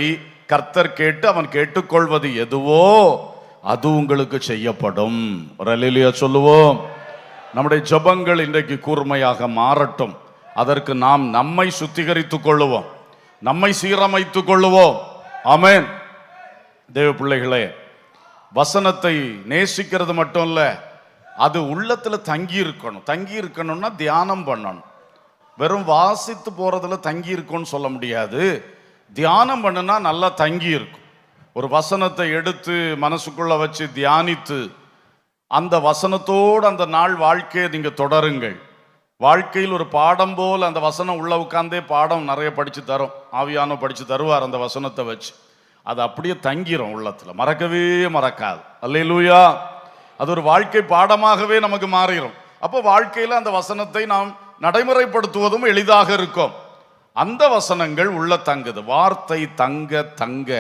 கர்த்தர் கேட்டு அவன் கேட்டுக்கொள்வது எதுவோ அது உங்களுக்கு செய்யப்படும். ஒரு அல்லேலூயா சொல்லுவோம். நம்முடைய ஜபங்கள் இன்றைக்கு கூர்மையாக மாறட்டும். அதற்கு நாம் நம்மை சுத்திகரித்துக் கொள்ளுவோம், நம்மை சீரமைத்துக் கொள்ளுவோம். ஆமென். தேவ பிள்ளைகளே, வசனத்தை நேசிக்கிறது மட்டும் இல்ல, அது உள்ளத்துல தங்கி இருக்கணும். தங்கி இருக்கணும்னா தியானம் பண்ணணும். வெறும் வாசித்து போறதுல தங்கி இருக்கும்னு சொல்ல முடியாது. தியானம் பண்ணுனா நல்லா தங்கி இருக்கும். ஒரு வசனத்தை எடுத்து மனசுக்குள்ள வச்சு தியானித்து அந்த வசனத்தோடு அந்த நாள் வாழ்க்கையை நீங்க தொடருங்கள். வாழ்க்கையில் ஒரு பாடம் போல் அந்த வசனம் உள்ள உட்கார்ந்தே பாடம் நிறைய படிச்சு தரும். ஆவியானோ படிச்சு தருவார் அந்த வசனத்தை வச்சு. அது அப்படியே தங்கிரும் உள்ளத்துல, மறக்கவே மறக்காது. அல்லேலூயா. அது ஒரு வாழ்க்கை பாடமாகவே நமக்கு மாறிடும். அப்போ வாழ்க்கையில அந்த வசனத்தை நாம் நடைமுறைப்படுத்துவதும் எளிதாக இருக்கும். அந்த வசனங்கள் உள்ள தங்குது. வார்த்தை தங்க தங்க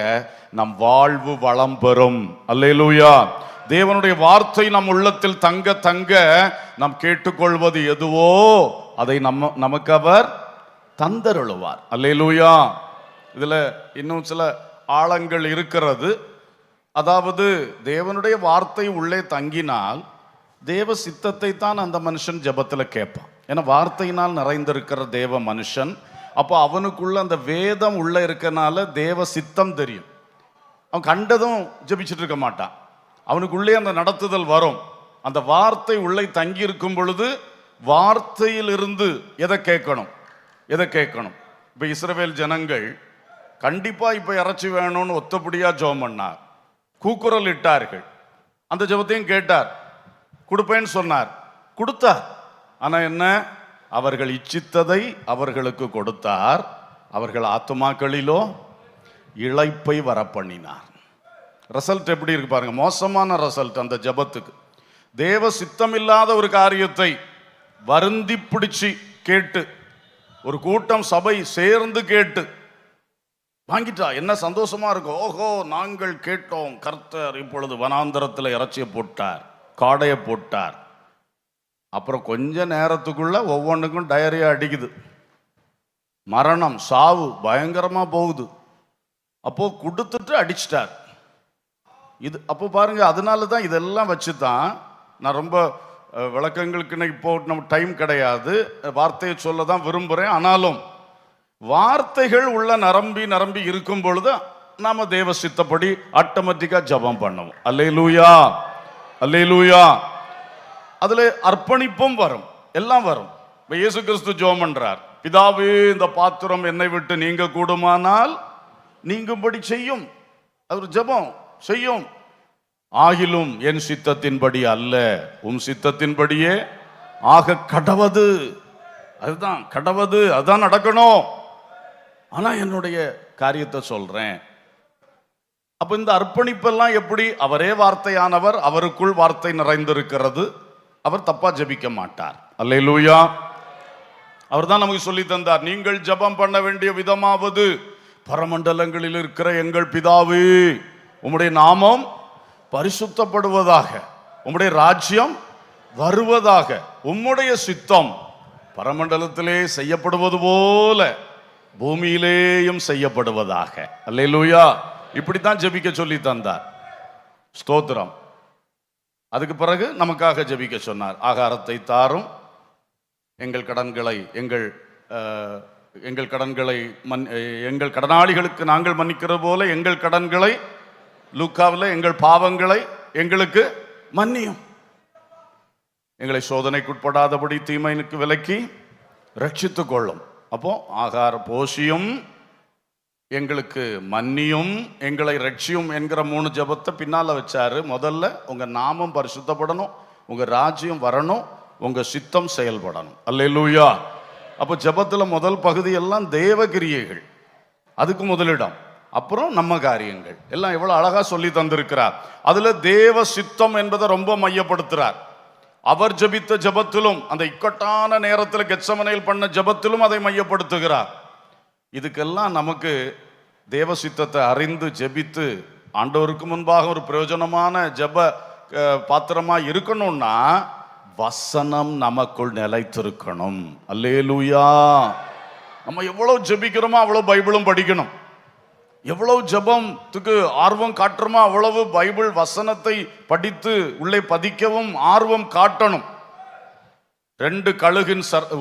நம் வாழ்வு வளம் பெறும். அல்லேலூயா. தேவனுடைய வார்த்தை நம் உள்ளத்தில் தங்க தங்க நாம் கேட்டுக்கொள்வது எதுவோ அதை நமக்கு அவர் தந்தருளுவார். அல்லேலூயா. இதுல இன்னும் சில ஆழங்கள் இருக்கிறது. அதாவது தேவனுடைய வார்த்தை உள்ளே தங்கினால் தேவ சித்தத்தை தான் அந்த மனுஷன் ஜெபத்துல கேட்பான். ஏன்னா வார்த்தையினால் நிறைந்திருக்கிற தேவ மனுஷன். அப்போ அவனுக்குள்ள அந்த வேதம் உள்ள இருக்கனால தேவ சித்தம் தெரியும். அவன் கண்டதும் ஜெபிச்சுட்டு இருக்க மாட்டான், அவனுக்குள்ளே அந்த நடத்துதல் வரும். அந்த வார்த்தை உள்ளே தங்கி இருக்கும் பொழுது வார்த்தையிலிருந்து எதை கேட்கணும், எதை கேட்கணும். இப்போ இஸ்ரவேல் ஜனங்கள் கண்டிப்பா இப்போ இறைச்சி வேணும்னு ஒத்தப்படியா ஜெபம் பண்ணார், கூக்குரல் இட்டார்கள். அந்த ஜெபத்தையும் கேட்டார், கொடுப்பேன்னு சொன்னார், கொடுத்தார். ஆனா என்ன, அவர்கள் இச்சித்ததை அவர்களுக்கு கொடுத்தார், அவர்கள் ஆத்துமாக்களிலோ இளைப்பை வரப்பண்ணினார். ரிசல்ட் எப்படி இருக்கு பாருங்க, மோசமான ரிசல்ட் அந்த ஜெபத்துக்கு. தேவ சித்தம் இல்லாத ஒரு காரியத்தை வருந்தி பிடிச்சு கேட்டு ஒரு கூட்டம் சபை சேர்ந்து கேட்டு வாங்கிட்டா என்ன சந்தோஷமா இருக்கும். ஓஹோ, நாங்கள் கேட்டோம், கர்த்தர் இப்பொழுது வனாந்தரத்தில் இறைச்சியை போட்டார், காடையை போட்டார். அப்புறம் கொஞ்ச நேரத்துக்குள்ள ஒவ்வொன்றுக்கும் டயரியா அடிக்குது, மரணம் சாவு பயங்கரமா போகுது. அப்போ கொடுத்துட்டு அடிச்சிட்டார். இது அப்போ பாருங்க, அதனால தான் இதெல்லாம் வச்சு தான் நான் ரொம்ப விளக்கங்களுக்கு இப்போ நம்ம டைம் கிடையாது, வார்த்தையை சொல்ல தான் விரும்புகிறேன். ஆனாலும் வார்த்தைகள் உள்ள நிரம்பி இருக்கும் பொழுது நாம தேவ சித்தப்படி ஆட்டோமேட்டிக்கா ஜெபம் பண்ணுவோம். அல்லேலூயா, அல்லேலூயா. அதுல அர்ப்பணிப்பும் வரும், எல்லாம் வரும். இப்ப இயேசு கிறிஸ்து ஜெபம் பண்றார், பிதாவே இந்த பாத்திரம் என்னை விட்டு நீங்க கூடுமானால் நீங்கும்படி செய்யும். அது ஜெபம் செய்யும். ஆகிலும் என் சித்தத்தின்படி அல்ல, உம் சித்தத்தின்படியே ஆக கடவது. அதுதான் கடவது, அதுதான் நடக்கணும். ஆனா என்னுடைய காரியத்தை சொல்றேன். அப்ப இந்த அர்ப்பணிப்பெல்லாம் எப்படி? அவரே வார்த்தையானவர், அவருக்குள் வார்த்தை நிறைந்திருக்கிறது. அவர் தப்பா ஜெபிக்க மாட்டார். அல்லேலூயா. அவர் தான் நமக்கு சொல்லி தந்தார், நீங்கள் ஜெபம் பண்ண வேண்டிய விதமாவது, பரமண்டலங்களில் இருக்கிற எங்கள் பிதாவே, உம்முடைய நாமம் பரிசுத்தப்படுவதாக, உம்முடைய ராஜ்யம் வருவதாக, உம்முடைய சித்தம் பரமண்டலத்திலே செய்யப்படுவது போல பூமியிலேயும் செய்யப்படுவதாக. அல்லேலூயா. இப்படித்தான் ஜெபிக்க சொல்லி தந்தார். ஸ்தோத்திரம். அதுக்கு பிறகு நமக்காக ஜெபிக்க சொன்னார். ஆகாரத்தை தாரும், எங்கள் கடன்களை எங்கள் கடனாளிகளுக்கு நாங்கள் மன்னிக்கிற போல எங்கள் கடன்களை, லூக்காவில் எங்கள் பாவங்களை எங்களுக்கு மன்னியும், எங்களை சோதனைக்குட்படாதபடி தீமைக்கு விலக்கி ரட்சித்துக் கொள்ளும். அப்போ ஆகார போஷியும், எங்களுக்கு மன்னியும், எங்களை ரட்சியும் என்கிற 3 ஜெபத்தை பின்னால வச்சாரு. முதல்ல உங்க நாமம் பரிசுத்தப்படணும், உங்க ராஜ்யம் வரணும், உங்க சித்தம் செயல்படணும். அல்லேலூயா. அப்போ ஜெபத்துல முதல் பகுதி எல்லாம் தேவ கிரியைகள், அதுக்கு முதலிடம். அப்புறம் நம்ம காரியங்கள் எல்லாம் எவ்வளவு அழகா சொல்லி தந்திருக்கிறார். அதுல தேவ சித்தம் என்பதை ரொம்ப மையப்படுத்துறார். அவர் ஜெபித்த ஜெபத்திலும், அந்த இக்கட்டான நேரத்தில் கெத்சமனையில் பண்ண ஜெபத்திலும் அதை மையப்படுத்துகிறார். இதுக்கெல்லாம் நமக்கு தேவ சித்தத்தை அறிந்து ஜெபித்து ஆண்டவருக்கு முன்பாக ஒரு பிரயோஜனமான ஜெப பாத்திரமா இருக்கணும்னா வசனம் நமக்குள் நிலைத்திருக்கணும். அல்லேலூயா. நம்ம எவ்வளவு ஜெபிக்கிறோமோ அவ்வளவு பைபிளும் படிக்கணும். எவ்வளவு ஜெபத்துக்கு ஆர்வம் காட்டுறோமோ அவ்வளவு பைபிள் வசனத்தை படித்து உள்ளே பதிக்கவும் ஆர்வம் காட்டணும்.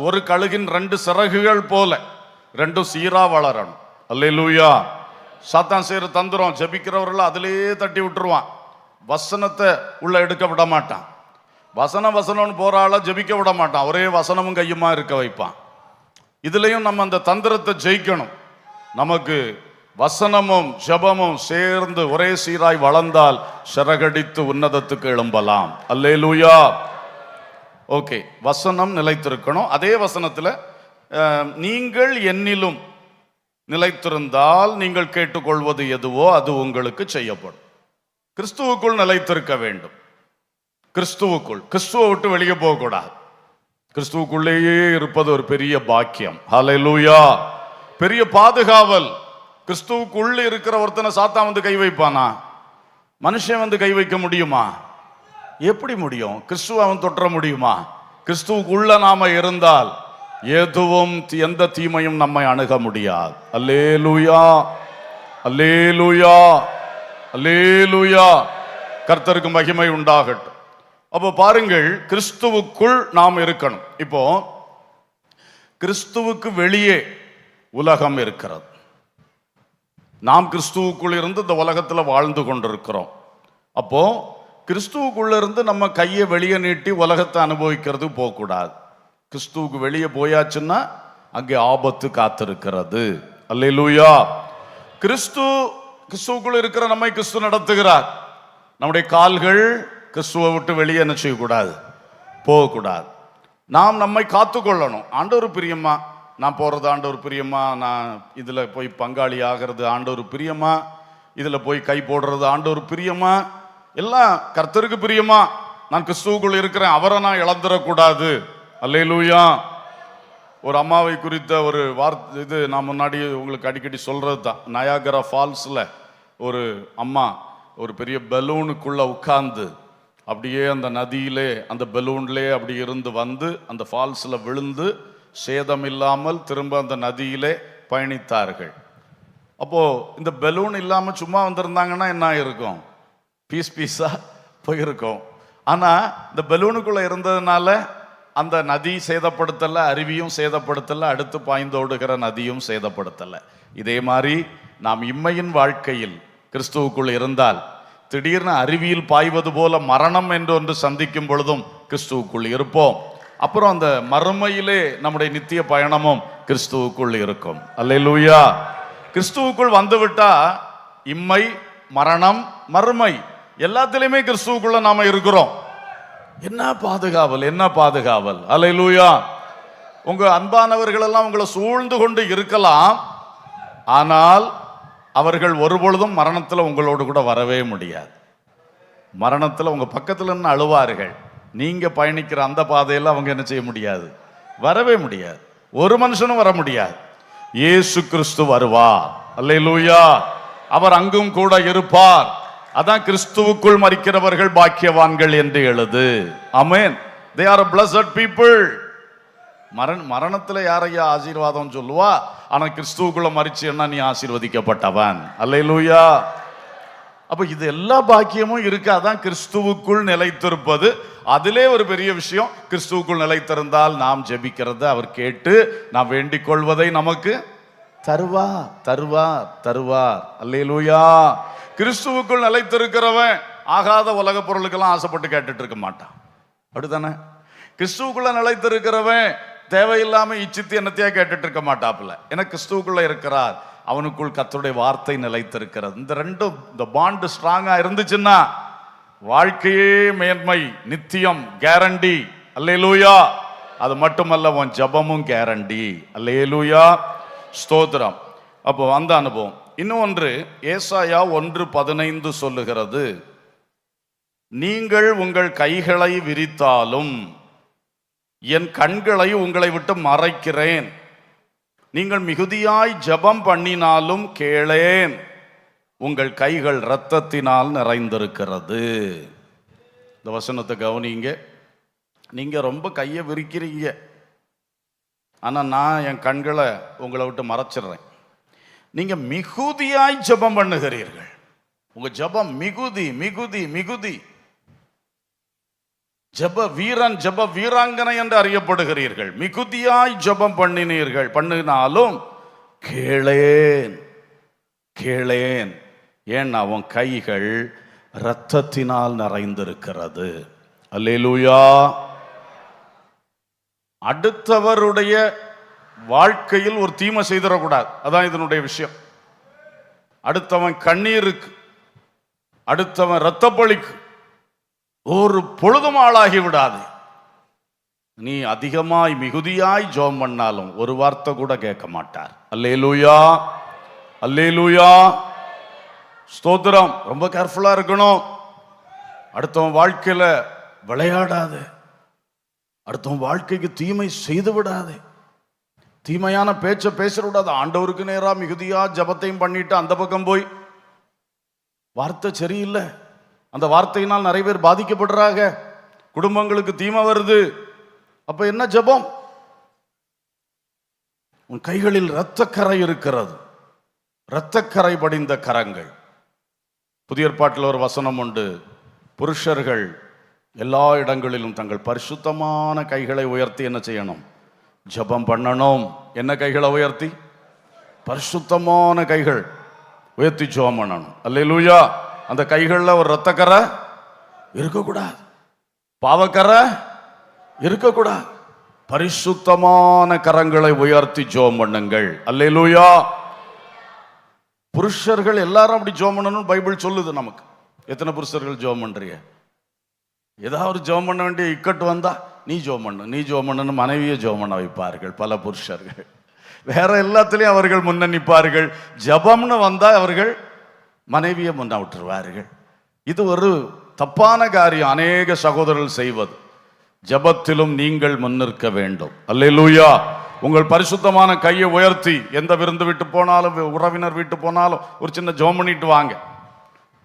ஒரு கழுகின் 2 சிறகுகள் போல ரெண்டும் சீரா வளரணும். அல்லேலூயா. சாத்தான் செய்யற தந்திரம், ஜெபிக்கிறவர்கள் அதிலேயே தட்டி விட்டுருவான், வசனத்தை உள்ள எடுக்க விட மாட்டான். வசனம்னு போறாள ஜெபிக்க விட மாட்டான், ஒரே வசனமும் கையுமா இருக்க வைப்பான். இதுலயும் நம்ம அந்த தந்திரத்தை ஜெயிக்கணும். நமக்கு வசனமும் ஜெபமும் சேர்ந்து ஒரே சீராய் வளர்ந்தால் சிறகடித்து உன்னதத்துக்கு எழும்பலாம். அல்லேலூயா. ஓகே, வசனம் நிலைத்திருக்கணும். அதே வசனத்துல நீங்கள் என்னிலும் நிலைத்திருந்தால் நீங்கள் கேட்டுக்கொள்வது எதுவோ அது உங்களுக்கு செய்யப்படும். கிறிஸ்துவுக்குள் நிலைத்திருக்க வேண்டும். கிறிஸ்துவை விட்டு வெளியே போகக்கூடாது. கிறிஸ்துவுக்குள்ளேயே இருப்பது ஒரு பெரிய பாக்கியம். ஹல்லேலூயா. பெரிய பாதுகாவல். கிறிஸ்துவுக்குள்ள இருக்கிற ஒருத்தனை சாத்தான் வந்து கை வைப்பானா? மனுஷன் வந்து கை வைக்க முடியுமா? எப்படி முடியும்? கிறிஸ்துவ அவன் தொற்ற முடியுமா? கிறிஸ்துவுக்குள்ள நாம இருந்தால் எதுவும் எந்த தீமையும் நம்மை அணுக முடியாது. அல்லேலூயா, அல்லேலூயா, அல்லேலூயா. கர்த்தருக்கு மகிமை உண்டாகட்டும். அப்போ பாருங்கள், கிறிஸ்துவுக்குள் நாம் இருக்கணும். இப்போ கிறிஸ்துவுக்கு வெளியே உலகம் இருக்கிறது. நாம் கிறிஸ்துவுக்குள் இருந்து இந்த உலகத்தில் வாழ்ந்து கொண்டிருக்கிறோம். அப்போ கிறிஸ்துவுக்குள்ள இருந்து நம்ம கையை வெளியே நீட்டி உலகத்தை அனுபவிக்கிறது போகக்கூடாது. கிறிஸ்துவுக்கு வெளியே போயாச்சுன்னா அங்கே ஆபத்து காத்திருக்கிறது. அல்லேலூயா. கிறிஸ்துவுக்குள் இருக்கிற நம்மை கிறிஸ்து நடத்துகிறார். நம்முடைய கால்கள் கிறிஸ்துவை விட்டு வெளியே என்ன செய்யக்கூடாது? போகக்கூடாது. நாம் நம்மை காத்துக்கொள்ளணும். ஆண்டவர் பிரியமா நான் போறது ஆண்டவர் பிரியமா, நான் இதுல போய் பங்காளி ஆகிறது ஆண்டவர் பிரியமா, இதுல போய் கை போடுறது ஆண்டவர் பிரியமா, எல்லாம் கர்த்தருக்கு பிரியமா, நான் கிறிஸ்துவுக்குள் இருக்கிறேன், அவரை நான் இழந்துடக்கூடாது. அல்லேலூயா. ஒரு அம்மாவை குறித்த ஒரு வார்த்தை, இது நான் முன்னாடி உங்களுக்கு அடிக்கடி சொல்றது தான். நயாகரா ஃபால்ஸில் ஒரு அம்மா ஒரு பெரிய பலூனுக்குள்ள உட்கார்ந்து அப்படியே அந்த நதியிலே அந்த பலூன்லே அப்படி இருந்து வந்து அந்த ஃபால்ஸில் விழுந்து சேதம் இல்லாமல் திரும்ப அந்த நதியிலே பயணித்தார்கள். அப்போ இந்த பலூன் இல்லாமல் சும்மா வந்திருந்தாங்கன்னா என்ன இருக்கும்? பீஸ் பீஸா போயிருக்கும். ஆனா இந்த பலூனுக்குள்ள இருந்ததுனால அந்த நதி சேதப்படுத்தல, அருவியும் சேதப்படுத்தல, அடுத்து பாய்ந்தோடுகிற நதியும் சேதப்படுத்தல. இதே மாதிரி நாம் இம்மையின் வாழ்க்கையில் கிறிஸ்துவுக்குள் இருந்தால் திடீர்னு அருவியில் பாய்வது போல மரணம் என்று ஒன்று சந்திக்கும் பொழுதும் கிறிஸ்துவுக்குள் இருப்போம். அப்புறம் அந்த மறுமையிலே நம்முடைய நித்திய பயணமும் கிறிஸ்துவுக்குள் இருக்கும். அல்லேலூயா. கிறிஸ்துவுக்குள் வந்துவிட்டா இம்மை, மரணம், மறுமை எல்லாத்திலையுமே கிறிஸ்துவுக்குள்ள நாம இருக்கிறோம். என்ன பாதுகாவல், என்ன பாதுகாவல். அல்லேலூயா. உங்க அன்பானவர்கள் எல்லாம் உங்களை சூழ்ந்து கொண்டு இருக்கலாம், ஆனால் அவர்கள் ஒருபொழுதும் மரணத்தில் உங்களோடு கூட வரவே முடியாது. மரணத்தில் உங்க பக்கத்தில் நின்று அழுவார்கள். நீங்க பயணிக்கிற அந்த பாதையில் அவங்க என்ன செய்ய முடியாது? வரவே முடியாது. ஒரு மனுஷனும் வர முடியாது. இயேசு கிறிஸ்து வருவார். அல்லேலூயா. அவர் அங்கும் கூட இருப்பார். அதான் கிறிஸ்துவுக்குள் மரிக்கிறவர்கள் பாக்கியவான்கள் என்று எழுது. ஆமென். They are a blessed people. மரணத்துல யாரையா ஆசீர்வாதம் சொல்லுவா? ஆனா கிறிஸ்துவுக்குள்ள மரிச்சேன்னா நீ ஆசீர்வதிக்கப்பட்டவன். அல்லேலூயா. அப்ப இது எல்லா பாக்கியமும் இருக்கு. அதான் கிறிஸ்துவுக்குள் நிலைத்திருப்பது. அதிலே ஒரு பெரிய விஷயம், கிறிஸ்துவுக்குள் நிலைத்திருந்தால் நாம் ஜெபிக்கிறத அவர் கேட்டு நாம் வேண்டிக் கொள்வதை நமக்கு தருவார், தருவார், தருவார். அல்லேலூயா. கிறிஸ்துவுக்குள் நிலைத்திருக்கிறவன் ஆகாத உலக பொருளுக்கெல்லாம் ஆசைப்பட்டு கேட்டுட்டு இருக்க மாட்டான். அப்படித்தானே? கிறிஸ்துவுக்குள்ள நிலைத்திருக்கிறவன் தேவையில்லாம இச்சித்து என்னத்தையா கேட்டுட்டு இருக்க மாட்டாப்புல. ஏன்னா கிறிஸ்துவுக்குள்ள இருக்கிறார், அவனுக்குள் கர்த்தருடைய வார்த்தை நிலைத்திருக்கிறது. இந்த ரெண்டும், இந்த பாண்ட் ஸ்ட்ராங்கா இருந்துச்சுன்னா வாழ்க்கையே மேன்மை, நித்தியம் கேரண்டி. அல்லேலூயா. அது மட்டுமல்ல, உன் ஜபமும் கேரண்டி. அல்லேலூயா. ஸ்தோத்திரம். அப்போ அந்த அனுபவம். இன்னொன்று, ஏசாயா 1:15 சொல்லுகிறது, நீங்கள் உங்கள் கைகளை விரித்தாலும் என் கண்களை உங்களை விட்டு மறைக்கிறேன், நீங்கள் மிகுதியாய் ஜபம் பண்ணினாலும் கேளேன், உங்கள் கைகள் இரத்தத்தினால் நிறைந்திருக்கிறது. இந்த வசனத்தை கவனிங்க. நீங்க ரொம்ப கையை விரிக்கிறீங்க, ஆனா நான் என் கண்களை உங்களை விட்டு மறைச்சிடுறேன். நீங்க மிகுதியாய் ஜபம் பண்ணுகிறீர்கள். உங்க ஜபம் மிகுதி, மிகுதி, மிகுதி. ஜப வீரன், ஜப வீராங்கனை என்று அறியப்படுகிறீர்கள். மிகுதியாய் ஜபம் பண்ணினாலும் கேளேன், கேளேன். ஏன்? அவன் கைகள் இரத்தத்தினால் நிறைந்திருக்கிறது. அல்லேலூயா. அடுத்தவருடைய வாழ்க்கையில் ஒரு தீமை செய்திடக்கூடாது. அதான் இதனுடைய விஷயம். அடுத்தவன் கண்ணீருக்கு, அடுத்தவன் இரத்தப்பழிக்கு ஒரு பொழுதும் ஆளாகி விடாது. நீ அதிகமாய் மிகுதியாய் ஜெபம் பண்ணாலும் ஒரு வார்த்தை கூட கேட்க மாட்டார். அல்லேலூயா. அல்லேலூயா. ஸ்தோத்திரம். ரொம்ப கேர்ஃபுல்லா இருக்கணும். அடுத்தவன் வாழ்க்கையில விளையாடாது, அடுத்தவன் வாழ்க்கைக்கு தீமை செய்து விடாது, தீமையான பேச்ச பேச விடாது. ஆண்டவருக்கு நேரா மிகுதியா ஜபத்தையும் பண்ணிட்டு அந்த பக்கம் போய் வார்த்தை சரியில்லை, அந்த வார்த்தையினால் நிறைய பேர் பாதிக்கப்படுறாங்க, குடும்பங்களுக்கு தீமை வருது. அப்ப என்ன ஜபம்? உன் கைகளில் இரத்தக்கரை இருக்கிறது, இரத்தக்கரை படிந்த கரங்கள். புதிய ஏற்பாட்டில் ஒரு வசனம் உண்டு, புருஷர்கள் எல்லா இடங்களிலும் தங்கள் பரிசுத்தமான கைகளை உயர்த்தி என்ன செய்யணும்? ஜபம் பண்ணணும். என்ன கைகளை உயர்த்தி? பரிசுத்தமான கைகள் உயர்த்தி ஜபம் பண்ணணும். அல்லேலூயா. அந்த கைகளில் ஒரு இரத்தக்கரை இருக்கக்கூடாது, பாவக்கரை இருக்கக்கூடாது. பரிசுத்தமான கரங்களை உயர்த்தி ஜெபம் பண்ணுங்கள். அல்லேலூயா. புருஷர்கள் எல்லாரும் அப்படி ஜெபம் பண்ணணும் பைபிள் சொல்லுது நமக்கு. எத்தனை புருஷர்கள் ஜெபம் பண்றீங்க? ஏதாவது ஜெபம் பண்ண வேண்டிய இக்கட்டு வந்தா நீ ஜெபம் பண்ணு, நீ ஜெபம் பண்ணுன்னு மனைவியை ஜெபம் பண்ண வைப்பார்கள் பல புருஷர்கள். வேற எல்லாத்திலையும் அவர்கள் முன்ன நிற்பார்கள். ஜெபம்னு வந்தா அவர்கள் மனைவியை முன்ன விட்டுருவார்கள். இது ஒரு தப்பான காரியம் அநேக சகோதரர்கள் செய்வது. ஜபத்திலும் நீங்கள் முன்னிற்க வேண்டும். அல்லேலூயா. உங்கள் பரிசுத்தமான கையை உயர்த்தி எந்த விருந்து விட்டு போனாலும், உறவினர் வீட்டு போனாலும் ஒரு சின்ன ஜெபம் பண்ணிட்டு வாங்க.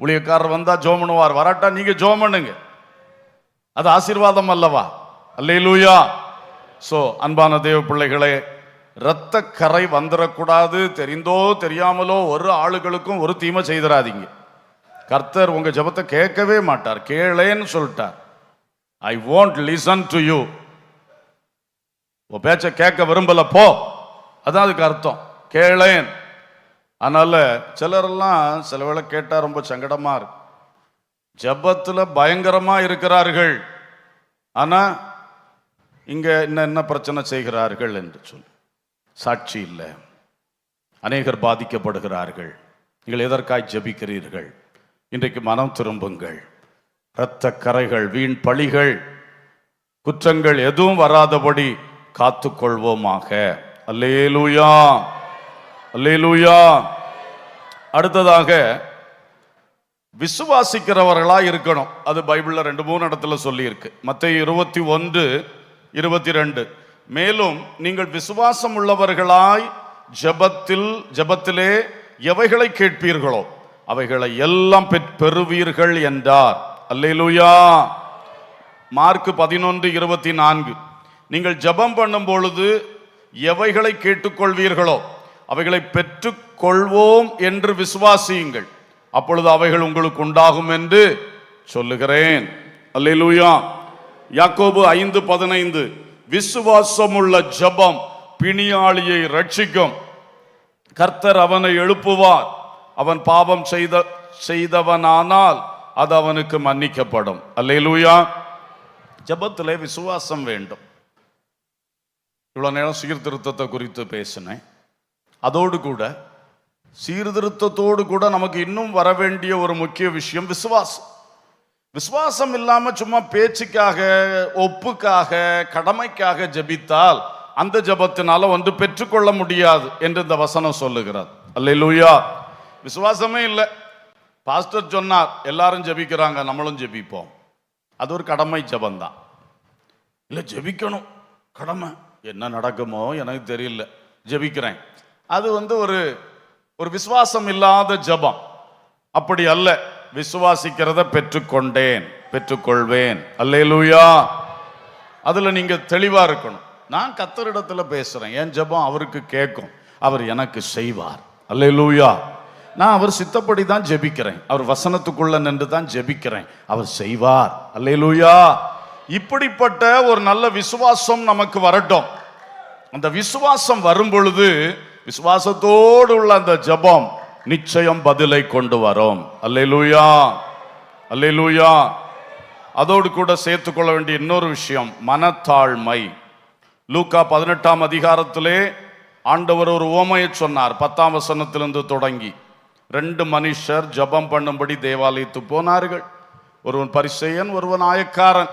ஊழியக்காரர் வந்தா ஜெபம் பண்ணுவார், வராட்டா நீங்க ஜெபம் பண்ணுங்க. அது ஆசீர்வாதம் அல்லவா? அல்லேலூயா. சோ அன்பான தேவ பிள்ளைகளே, இரத்த கரை வந்துடக்கூடாது. தெரிந்தோ தெரியாமலோ ஒரு ஆளுகளுக்கும் ஒரு தீமை செய்திடாதீங்க. கர்த்தர் உங்க ஜெபத்தை கேட்கவே மாட்டார். கேளேன்னு சொல்லிட்டார். ஐ won't listen to you. உன் பேச்ச கேட்க விரும்பல, போ. அதான் அதுக்கு அர்த்தம், கேளேன். அதனால சிலரெல்லாம் சில வேளை கேட்டா ரொம்ப சங்கடமா இருக்கு. ஜெபத்துல பயங்கரமா இருக்கிறார்கள், ஆனா இங்க என்ன பிரச்சனை செய்கிறார்கள் என்று சொல்லி சாட்சி இல்லை. அநேகர் பாதிக்கப்படுகிறார்கள். நீங்கள் எதற்காய் ஜெபிக்கிறீர்கள்? இன்றைக்கு மனம் திரும்புங்கள். இரத்த கரைகள், வீண் பழிகள், குற்றங்கள் எதுவும் வராதபடி காத்துக்கொள்வோமாக. அல்லேலூயா, அல்லேலூயா. அடுத்ததாக விசுவாசிக்கிறவர்களா இருக்கணும். அது பைபிள்ல 2-3 இடத்துல சொல்லி இருக்கு. மத்தேயு 21:22. மேலும் நீங்கள் விசுவாசம் உள்ளவர்களாய் ஜெபத்திலே எவைகளை கேட்பீர்களோ அவைகளை எல்லாம் பெறுவீர்கள் என்றார். அல்லேலூயா. மார்க் 11:24. நீங்கள் ஜெபம் பண்ணும் பொழுது எவைகளை கேட்டுக்கொள்வீர்களோ அவைகளை பெற்றுக்கொள்வோம் என்று விசுவாசியுங்கள், அப்பொழுது அவைகள் உங்களுக்கு உண்டாகும் என்று சொல்லுகிறேன். அல்லேலூயா. யாக்கோபு 5:15. விசுவாசமுள்ள ஜெபம் பிணியாளியை ரட்சிக்கும், கர்த்தர் அவனை எழுப்புவார், அவன் பாவம் செய்தவனானால் அது அவனுக்கு மன்னிக்கப்படும். அல்லேலூயா. ஜெபத்திலே விசுவாசம் வேண்டும். இவ்வளவு நேரம் சீர்திருத்தத்தை குறித்து பேசினேன். அதோடு கூட சீர்திருத்தத்தோடு கூட நமக்கு இன்னும் வர வேண்டிய ஒரு முக்கிய விஷயம் விசுவாசம். விசுவாசம் இல்லாம சும்மா பேச்சுக்காக, ஒப்புக்காக, கடமைக்காக ஜெபித்தால் அந்த ஜெபத்தினால ஒன்று பெற்றுக்கொள்ள முடியாது என்று இந்த வசனம் சொல்லுகிறது. அல்லேலூயா. விசுவாசமே இல்லை. பாஸ்டர் சொன்னார், எல்லாரும் ஜெபிக்கிறாங்க, நம்மளும் ஜெபிப்போம். அது ஒரு கடமை ஜெபந்தான். இல்லை, ஜெபிக்கணும், கடமை. என்ன நடக்குமோ எனக்கு தெரியல, ஜெபிக்கிறேன். அது ஒரு விசுவாசம் இல்லாத ஜெபம். அப்படி அல்ல. விசுவாசிக்கிறத பெற்றுக்கொண்டேன், பெற்றுக்கொள்வேன். அல்லேலூயா. அதுல நீங்க தெளிவா இருக்கணும். நான் கர்த்தரிடத்துல பேசுறேன், என் ஜெபம் அவருக்கு கேட்கும், அவர் எனக்கு செய்வார். அல்லேலூயா. நான் அவர் சித்தப்படி தான் ஜெபிக்கிறேன், அவர் வசனத்துக்குள்ள நின்று தான் ஜெபிக்கிறேன், அவர் செய்வார். அல்லேலூயா. இப்படிப்பட்ட ஒரு நல்ல விசுவாசம் நமக்கு வரட்டும். அந்த விசுவாசம் வரும் பொழுது விசுவாசத்தோடு உள்ள அந்த ஜெபம் நிச்சயம் பதிலை கொண்டு வரும். அல்லேலூயா, அல்லேலூயா. அதோடு கூட சேர்த்துக்கொள்ள வேண்டிய இன்னொரு விஷயம் மனத்தாழ்மை. லூக்கா 18ஆம் அதிகாரத்திலே ஆண்டவர் ஒரு உவமையை சொன்னார். 10ஆம் வசனத்திலிருந்து தொடங்கி 2 மனுஷர் ஜெபம் பண்ணும்படி தேவாலயத்துக்கு போனார்கள். ஒருவன் பரிசேயன், ஒருவன் ஆயக்காரன்.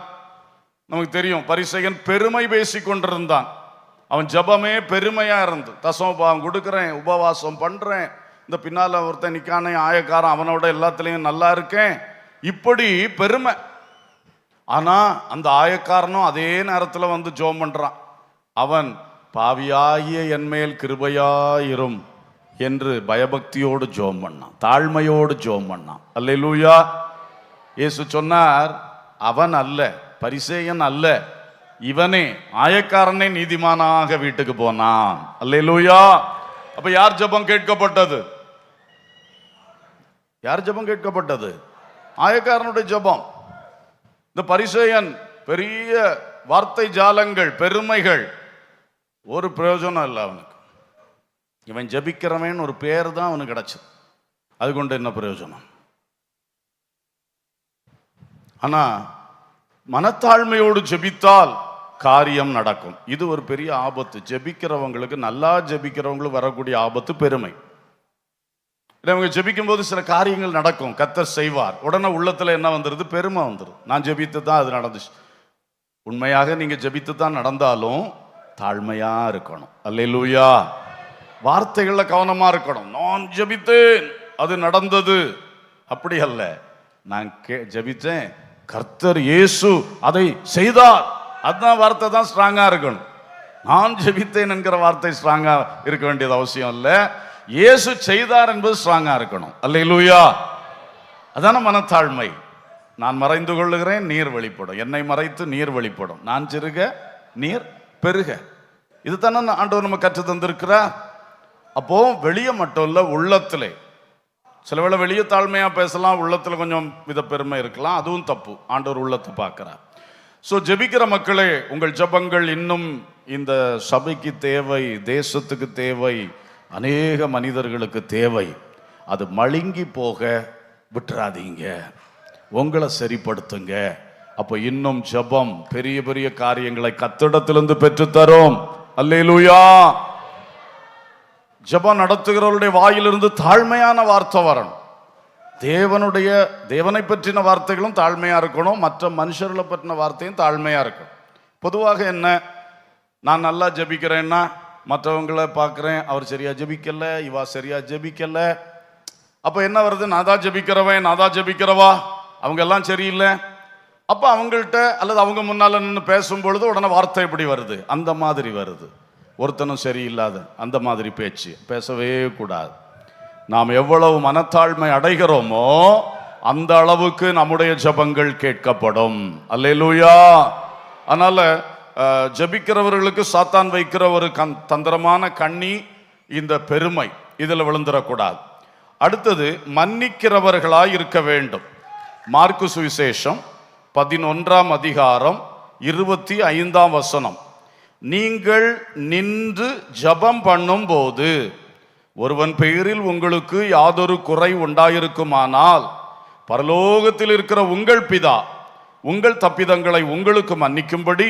நமக்கு தெரியும், பரிசேயன் பெருமை பேசி கொண்டிருந்தான். அவன் ஜெபமே பெருமையா இருந்து, தசமபாகம் கொடுக்கிறேன், உபவாசம் பண்றேன், இந்த பின்னால ஒருத்தன் நிக்கானே ஆயக்காரன், அவனோட எல்லாத்துலயும் நல்லா இருக்கேன், இப்படி பெருமை. ஆனா அந்த ஆயக்காரனும் அதே நேரத்துல வந்து ஜெபம் பண்றான். அவன் பாவியாகிய என்மேல் கிருபையாயிரும் என்று பயபக்தியோடு ஜெபம் பண்ணான், தாழ்மையோடு ஜெபம் பண்ணான். அல்லேலூயா. இயேசு சொன்னார், அவன் அல்ல, பரிசேயன் அல்ல, இவனே ஆயக்காரனே நீதிமானாக வீட்டுக்கு போனான். அல்லேலூயா. அப்ப யார் ஜெபம் கேட்கப்பட்டது? யார் ஜெபம் கேட்கப்பட்டது? ஆயக்காரனுடைய ஜெபம். இந்த பரிசேயன் பெரிய வார்த்தை ஜாலங்கள், பெருமைகள், ஒரு பிரயோஜனம் இல்லை அவனுக்கு. இவன் ஜெபிக்கிறவன் ஒரு பேர் தான் அவனுக்கு கிடைச்சது, அது கொண்டு என்ன பிரயோஜனம்? ஆனா மனத்தாழ்மையோடு ஜெபித்தால் காரியம் நடக்கும். இது ஒரு பெரிய ஆபத்து. ஜெபிக்கிறவங்களுக்கு, நல்லா ஜெபிக்கிறவங்களுக்கு வரக்கூடிய ஆபத்து பெருமை. இவங்க ஜெபிக்கும் போது சில காரியங்கள் நடக்கும், கர்த்தர் செய்வார். உடனே உள்ளத்துல என்ன வந்துருது? பெருமை வந்துருது. நான் ஜெபித்து தான் அது நடந்துச்சு. உண்மையாக நீங்க ஜெபித்து தான் நடந்தாலும் தாழ்மையா இருக்கணும். அல்லேலூயா. வார்த்தைகள்ல கவனமா இருக்கணும். நான் ஜெபித்தேன், அது நடந்தது, அப்படி அல்ல. நான் ஜெபித்தேன், கர்த்தர் இயேசு அதை செய்தார், அதுதான் வார்த்தை தான் ஸ்ட்ராங்கா இருக்கணும். நான் ஜெபித்தேன் என்கிற வார்த்தை ஸ்ட்ராங்கா இருக்க வேண்டியது அவசியம் இல்லை. இயேசு செய்தார் என்பது ஸ்ட்ராங்கா இருக்கணும். அல்லேலூயா. அதான மனத்தாழ்மை. நான் மறைந்து கொள்ளுகிறேன், நீர் வெளிப்படும். என்னை மறைத்து நீர் வெளிப்படும். நான் சிறுக நீர் பெருக. இது தானே ஆண்டவர் நம்ம கற்று தந்திருக்கிறார். அப்போ வெளியே மட்டும் இல்ல, உள்ளத்திலே. சில வேளை வெளியே தாழ்மையா பேசலாம், உள்ளத்துல கொஞ்சம் வித பெருமை இருக்கலாம், அதுவும் தப்பு. ஆண்டவர் உள்ளத்தை பார்க்கிறார். ஸோ ஜெபிக்கிற மக்களே, உங்கள் ஜெபங்கள் இன்னும் இந்த சபைக்கு தேவை, தேசத்துக்கு தேவை, அநேக மனிதர்களுக்கு தேவை. அது மழுங்கி போக விட்டுறாதீங்க, உங்களை சரிப்படுத்துங்க. அப்போ இன்னும் ஜெபம் பெரிய பெரிய காரியங்களை கர்த்தரிடத்திலிருந்து பெற்றுத்தரும். அல்லேலூயா. ஜெபம் நடத்துகிறவருடைய வாயிலிருந்து தாழ்மையான வார்த்தை வரணும். தேவனை பற்றின வார்த்தைகளும் தாழ்மையா இருக்கணும், மற்ற மனுஷர்களை பற்றின வார்த்தையும் தாழ்மையா இருக்கணும். பொதுவாக என்ன, நான் நல்லா ஜெபிக்கிறேன்னா மற்றவங்களை பார்க்குறேன், அவர் சரியா ஜெபிக்கல, இவா சரியா ஜெபிக்கல. அப்போ என்ன வருது, நான் தான் ஜெபிக்கிறவன், நான் தான் ஜெபிக்கிறவா, அவங்க எல்லாம் சரியில்லை. அப்போ அவங்கள்ட்ட அல்லது அவங்க முன்னால நின்று பேசும் பொழுது உடனே வார்த்தை எப்படி வருது, அந்த மாதிரி வருது. ஒருத்தனும் சரியில்லாத அந்த மாதிரி பேச்சு பேசவே கூடாது. நாம் எவ்வளவு மனத்தாழ்மை அடைகிறோமோ அந்த அளவுக்கு நம்முடைய ஜெபங்கள் கேட்கப்படும். அல்லேலூயா. அதனால ஜெபிக்கிறவர்களுக்கு சாத்தான் வைக்கிற ஒரு தந்திரமான கண்ணி இந்த பெருமை, இதில் விழுந்துடக்கூடாது. அடுத்தது மன்னிக்கிறவர்களாய் இருக்க வேண்டும். மார்க்கு சுவிசேஷம் 11ஆம் அதிகாரம் 25ஆம் வசனம். நீங்கள் நின்று ஜெபம் பண்ணும் போது ஒருவன் பெயரில் உங்களுக்கு யாதொரு குறை உண்டாயிருக்குமானால் பரலோகத்தில் இருக்கிற உங்கள் பிதா உங்கள் தப்பிதங்களை உங்களுக்கு மன்னிக்கும்படி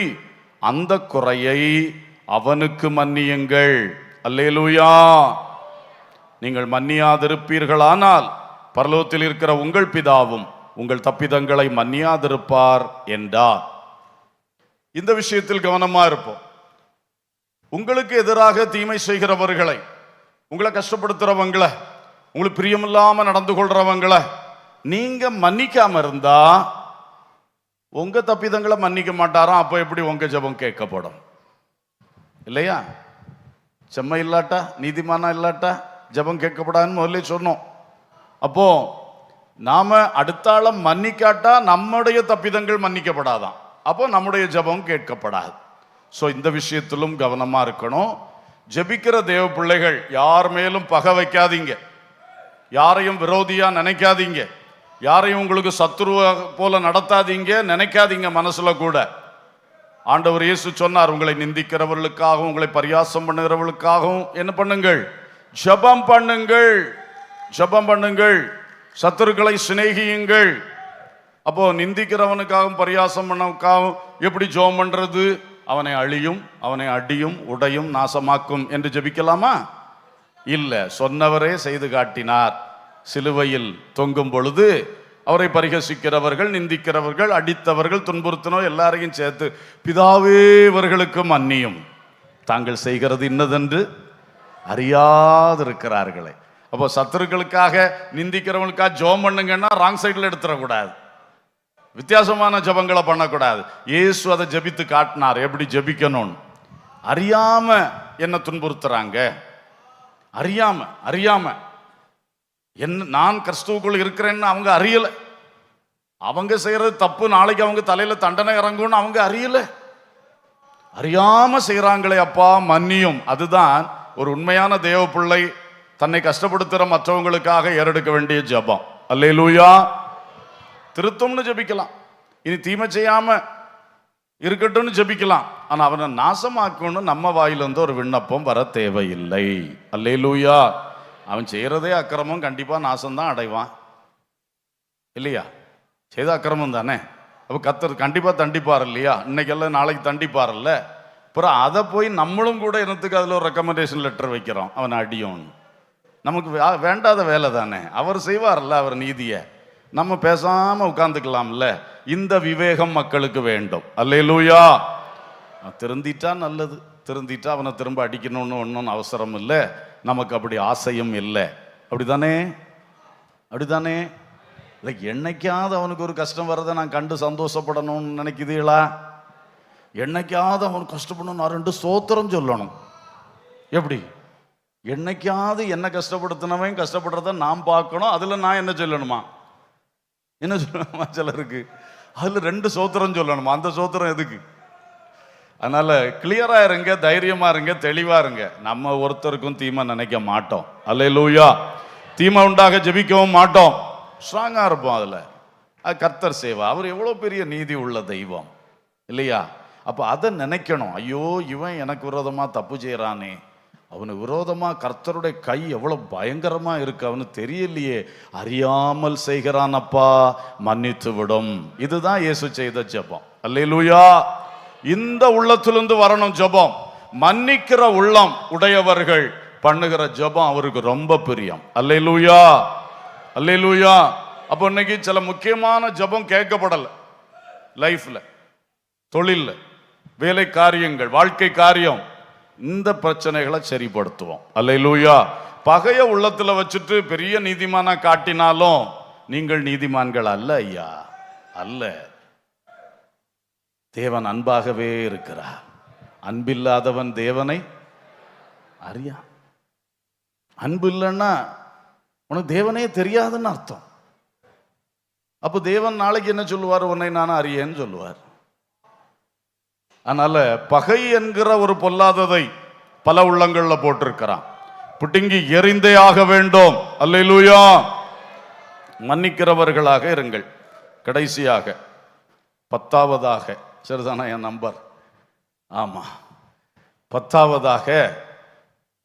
அந்த குறையை அவனுக்கு மன்னியுங்கள். அல்லேலூயா. நீங்கள் மன்னியாதிருப்பீர்களானால் பரலோகத்தில் இருக்கிற உங்கள் பிதாவும் உங்கள் தப்பிதங்களை மன்னியாதிருப்பார் என்றார். இந்த விஷயத்தில் கவனமா இருப்போம். உங்களுக்கு எதிராக தீமை செய்கிறவர்களை, உங்களை கஷ்டப்படுத்துறவங்களை, உங்களுக்கு பிரியமில்லாம நடந்து கொள்றவங்களை நீங்க மன்னிக்காம இருந்தா உங்க தப்பிதங்களை மன்னிக்க மாட்டாராம். அப்போ எப்படி உங்க ஜெபம் கேட்கப்படும்? இல்லையா? செம்மை இல்லாட்டா, நீதிமானா இல்லாட்டா ஜெபம் கேட்கப்படாதுன்னு முதல்ல சொன்னோம். அப்போ நாம அடுத்த ஆளை மன்னிக்காட்டா நம்முடைய தப்பிதங்கள் மன்னிக்கப்படாதான். அப்போ நம்முடைய ஜெபம் கேட்கப்படாது. ஸோ இந்த விஷயத்திலும் கவனமா இருக்கணும். ஜெபிக்கிற தேவ பிள்ளைகள் யார் மேலும் பகை வைக்காதீங்க, யாரையும் விரோதியா நினைக்காதீங்க, யாரையும் உங்களுக்கு சத்துருவ போல நடத்தாதீங்க, நினைக்காதீங்க மனசுல கூட. ஆண்டவர் இயேசு சொன்னார், உங்களை நிந்திக்கிறவர்களுக்காகவும் உங்களை பரியாசம் பண்ணுகிறவர்களுக்காகவும் என்ன பண்ணுங்கள், ஜெபம் பண்ணுங்கள், ஜெபம் பண்ணுங்கள், சத்துருக்களை சிநேகியுங்கள். அப்போ நிந்திக்கிறவனுக்காகவும் பரியாசம் பண்ணவனுக்காகவும் எப்படி ஜெபம் பண்றது? அவனை அழியும், அவனை அடியும், உடையும், நாசமாக்கும் என்று ஜெபிக்கலாமா? இல்ல. சொன்னவரே செய்து காட்டினார். சிலுவையில் தொங்கும் பொழுது அவரை பரிகசிக்கிறவர்கள், நிந்திக்கிறவர்கள், அடித்தவர்கள், துன்புறுத்தினோர் எல்லாரையும் சேர்த்து பிதாவே இவர்களுக்கு மன்னியும், தாங்கள் செய்கிறது இன்னதென்று அறியாதிருக்கிறார்களே. அப்போ சத்துருக்களுக்காக நிந்திக்கிறவங்களுக்காக ஜெபம் பண்ணுங்கன்னா ராங் சைடில் எடுத்துடக்கூடாது, வித்தியாசமான ஜெபங்களை பண்ணக்கூடாது. இயேசு அதை ஜெபித்து காட்டினார் எப்படி ஜெபிக்கணும்னு. அறியாம என்ன துன்புறுத்துறாங்க, அறியாம அறியாம என்ன நான் கிறிஸ்துவுக்குள் இருக்கிறேன்னு அவங்க அறியல, அவங்க செய்யறது தப்பு, நாளைக்கு அவங்க தலையில தண்டனை இறங்கும்னு அவங்க அறியல, அறியாம செய்யறாங்களே. அப்பா மன்னியும். அதுதான் ஒரு உண்மையான தேவ பிள்ளை தன்னை கஷ்டப்படுத்துற மற்றவங்களுக்காக ஏறெடுக்க வேண்டிய ஜெபம். அல்லேலூயா. திருத்தம்னு ஜெபிக்கலாம், இனி தீமை செய்யாம இருக்கட்டும்னு ஜெபிக்கலாம். ஆனா அவனை நாசமாக்கணும் நம்ம வாயிலிருந்து ஒரு விண்ணப்பம் வர தேவையில்லை. அல்லேலூயா. அவன் செய்யறதே அக்கிரமம், கண்டிப்பா நாசம்தான் அடைவான் இல்லையா? செய்த அக்கிரமம் தானே. அப்ப கர்த்தர் கண்டிப்பா தண்டிப்பார் இல்லையா? இன்னைக்கெல்லாம் நாளைக்கு தண்டிப்பார் இல்ல. அப்புறம் அதை போய் நம்மளும் கூட என்னத்துக்கு அதுல ஒரு ரெக்கமெண்டேஷன் லெட்டர் வைக்கிறோம் அவனை அடியும். நமக்கு வேண்டாத வேலை தானே. அவர் செய்வார்ல அவர் நீதியை, நம்ம பேசாம உட்கார்ந்துக்கலாம்ல. இந்த விவேகம் மக்களுக்கு வேண்டும். அல்லேலூயா. திருந்திட்டா நல்லது, திருந்திட்டா அவனை திரும்ப அடிக்கணும்னு ஒன்றும் அவசரம் இல்லை, நமக்கு அப்படி ஆசையும் இல்லை. அப்படிதானே? அப்படிதானே? இல்லை என்னைக்காவது அவனுக்கு ஒரு கஷ்டம் வர்றதை நான் கண்டு சந்தோஷப்படணும்னு நினைக்குதுகளா? என்னைக்காவது அவன் கஷ்டப்படணும், நான் 2 ஸ்தோத்திரம் சொல்லணும். எப்படி? என்னைக்காவது என்ன கஷ்டப்படுத்தினவன் கஷ்டப்படுறத நான் பார்க்கணும், அதுல நான் என்ன சொல்லணுமா? என்ன சொல்லணுமா? சிலருக்கு அதுல 2 ஸ்தோத்திரம் சொல்லணுமா? அந்த ஸ்தோத்திரம் எதுக்கு? அதனால கிளியரா இருங்க, தைரியமா இருங்க, தெளிவா இருங்க. நம்ம ஒருத்தருக்கும் தீமை நினைக்க மாட்டோம். அல்லேலூயா. தீமை உண்டாக ஜெபிக்கவும் மாட்டோம். ஸ்ட்ராங்கா இருப்போம். அதுல அது கர்த்தர் சேவா. அவர் எவ்வளவு பெரிய நீதி உள்ள தெய்வம் இல்லையா? அப்ப அதை நினைக்கணும். ஐயோ, இவன் எனக்கு விரோதமா தப்பு செய்யறானே, அவனுக்கு விரோதமா கர்த்தருடைய கை எவ்வளவு பயங்கரமா இருக்கு, அவனு தெரியலையே, அறியாமல் செய்கிறான் அப்பா, மன்னித்து விடும். இதுதான் இயேசு செய்த ஜெபம். அல்லேலூயா. இந்த உள்ளத்திலிருந்து வரணும் ஜெபம். மன்னிக்கிற உள்ளம் உடையவர்கள் பண்ணுகிற ஜெபம் அவருக்கு ரொம்ப பிரியம். அல்லேலூயா, அல்லேலூயா. அப்போ இன்னைக்கு சில முக்கியமான ஜெபம் கேட்கப்படல. லைஃப்ல, தொழில்ல, வேலை காரியங்கள், வாழ்க்கை காரியம், இந்த பிரச்சனைகளை சரிப்படுத்துவோம். அல்லேலூயா. பகைய உள்ளத்துல வச்சுட்டு பெரிய நீதிமானா காட்டினாலும் நீங்கள் நீதிமான்கள் அல்ல ஐயா, அல்ல. தேவன் அன்பாகவே இருக்கிறார். அன்பில்லாதவன் தேவனை அறியா. அன்பு இல்லைன்னா உனக்கு தேவனே தெரியாதுன்னு அர்த்தம். அப்போ தேவன் நாளைக்கு என்ன சொல்லுவார்? உன்னை நான் அறியேன்னு சொல்லுவார். அதனால பகை என்கிற ஒரு பொல்லாததை பல உள்ளங்கள்ல போட்டிருக்கிறான். புட்டிங்கி எறிந்தே ஆக வேண்டும். அல்லேலூயா. மன்னிக்கிறவர்களாக இருங்கள். கடைசியாக 10வதாக, சரிதானா என் நம்பர்? ஆமா, 10வதாக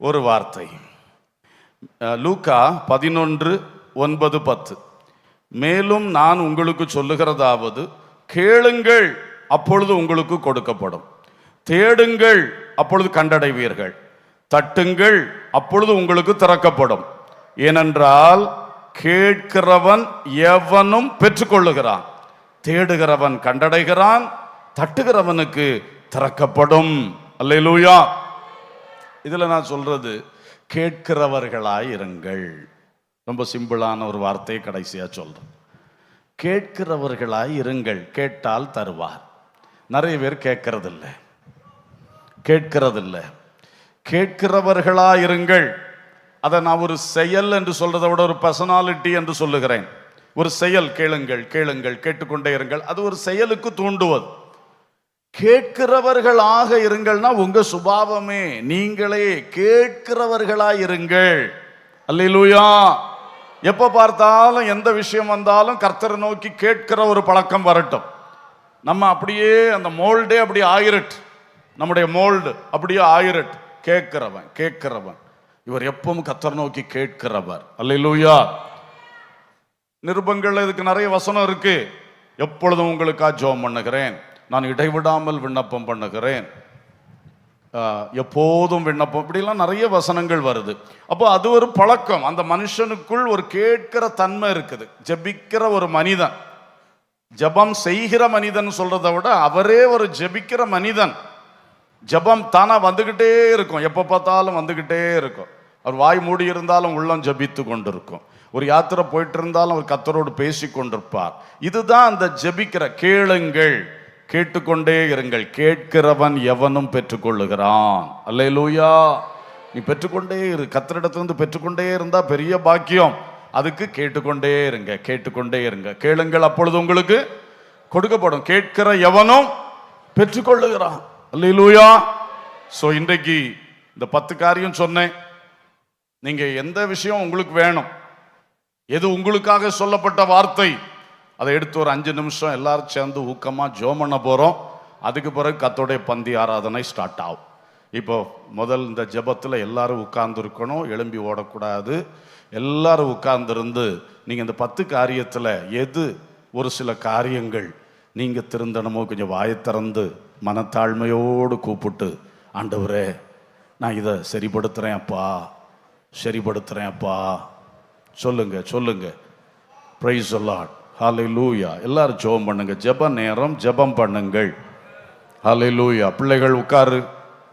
ஒரு வார்த்தை. லூக்கா 11:9-10. மேலும் நான் உங்களுக்கு சொல்லுகிறதாவது, கேளுங்கள் அப்பொழுது உங்களுக்கு கொடுக்கப்படும், தேடுங்கள் அப்பொழுது கண்டடைவீர்கள், தட்டுங்கள் அப்பொழுது உங்களுக்கு திறக்கப்படும். ஏனென்றால் கேட்கிறவன் எவனும் பெற்றுக்கொள்ளுகிறான், தேடுகிறவன் கண்டடைகிறான், தட்டுகிறவனுக்கு திறக்கப்படும். அல்லேலூயா. இதுல நான் சொல்றது கேட்கிறவர்களாய் இருங்கள். ரொம்ப சிம்பிளான ஒரு வார்த்தையை கடைசியா சொல்றேன். கேட்கிறவர்களாய் இருங்கள். கேட்டால் தருவார். நிறைய பேர் கேட்கறதில்ல, கேட்கறதில்ல. கேட்கிறவர்களாய் இருங்கள். அதை நான் ஒரு செயல் என்று சொல்றதை விட ஒரு பர்சனாலிட்டி என்று சொல்லுகிறேன். ஒரு செயல். கேளுங்கள், கேளுங்கள், கேட்டுக்கொண்டே இருங்கள். அது ஒரு செயலுக்கு தூண்டுவது. கேட்கிறவர்களாக இருங்கள்னா உங்க சுபாவமே, நீங்களே கேட்கிறவர்களாய் இருங்கள். அல்லேலூயா. எப்ப பார்த்தாலும் எந்த விஷயம் வந்தாலும் கர்த்தரை நோக்கி கேட்கிற ஒரு பழக்கம் வரட்டும். நம்ம அப்படியே அந்த மோல்டே அப்படி ஆயிரட், நம்முடைய மோல்டு அப்படியே ஆயிரட். கேட்கிறவன், கேட்கிறவன். இவர் எப்பவும் கர்த்தரை நோக்கி கேட்கிறவர். அல்லேலூயா. நிருபங்கள்ல இதுக்கு நிறைய வசனம் இருக்கு. எப்பொழுதும் உங்களுக்காக ஜெபம் பண்ணுகிறேன், நான் இடைவிடாமல் விண்ணப்பம் பண்ணுகிறேன், எப்போதும் விண்ணப்பம், இப்படிலாம் நிறைய வசனங்கள் வருது. அப்போ அது ஒரு பழக்கம். அந்த மனுஷனுக்குள் ஒரு கேட்கிற தன்மை இருக்குது. ஜெபிக்கிற ஒரு மனிதன், ஜெபம் செய்கிற மனிதன் சொல்றதை விட அவரே ஒரு ஜெபிக்கிற மனிதன். ஜெபம் தானா வந்துகிட்டே இருக்கும், எப்ப பார்த்தாலும் வந்துகிட்டே இருக்கும். அவர் வாய் மூடி இருந்தாலும் உள்ளம் ஜெபித்து கொண்டிருக்கும். ஒரு யாத்திரை போயிட்டு இருந்தாலும் அவர் கர்த்தரோடு பேசி கொண்டிருப்பார். இதுதான் அந்த ஜெபிக்கிற. கேளுங்கள், கேட்டுக்கொண்டே இருங்கள். கேட்கிறவன் எவனும் பெற்றுக்கொள்ளுகிறான். அல்லேலூயா. நீ பெற்றுக்கொண்டே இரு. கர்த்தரிடத்திலிருந்து பெற்றுக்கொண்டே இருந்தா பெரிய பாக்கியம். அதுக்கு கேட்டுக்கொண்டே இருங்க, கேட்டுக்கொண்டே இருங்க. கேளுங்கள் அப்பொழுது உங்களுக்கு கொடுக்கப்படும். கேட்கிற எவனும் பெற்றுக்கொள்ளுகிறான். அல்லேலூயா. சோ இன்றைக்கு இந்த 10 காரியம் சொன்னேன். நீங்க எந்த விஷயம் உங்களுக்கு வேணும், எது உங்களுக்காக சொல்லப்பட்ட வார்த்தை, அதை எடுத்து ஒரு 5 நிமிஷம் எல்லாரும் சேர்ந்து ஊக்கமா ஜெபம் பண்ண போறோம். அதுக்கு பிறகு கர்த்தருடைய பந்தி ஆராதனை ஸ்டார்ட் ஆகும். இப்போ முதல் இந்த ஜெபத்தில் எல்லாரும் உட்கார்ந்து இருக்கணும், எழும்பி ஓடக்கூடாது. எல்லாரும் உட்கார்ந்துருந்து நீங்க இந்த 10 காரியத்தில் எது ஒரு சில காரியங்கள் நீங்க திருந்தனமோ கொஞ்சம் வாயை திறந்து மனத்தாழ்மையோடு கூப்பிட்டு, ஆண்டவரே நான் இதை சரிப்படுத்துறேன் அப்பா, சரிப்படுத்துறேன் அப்பா, சொல்லுங்க சொல்லுங்க. Praise the lord. ஹல்லேலூயா. எல்லாரும் ஜெபம் பண்ணுங்க. ஜெப நேரம், ஜெபம் பண்ணுங்கள். ஹல்லேலூயா. பிள்ளைகள் உட்காரு.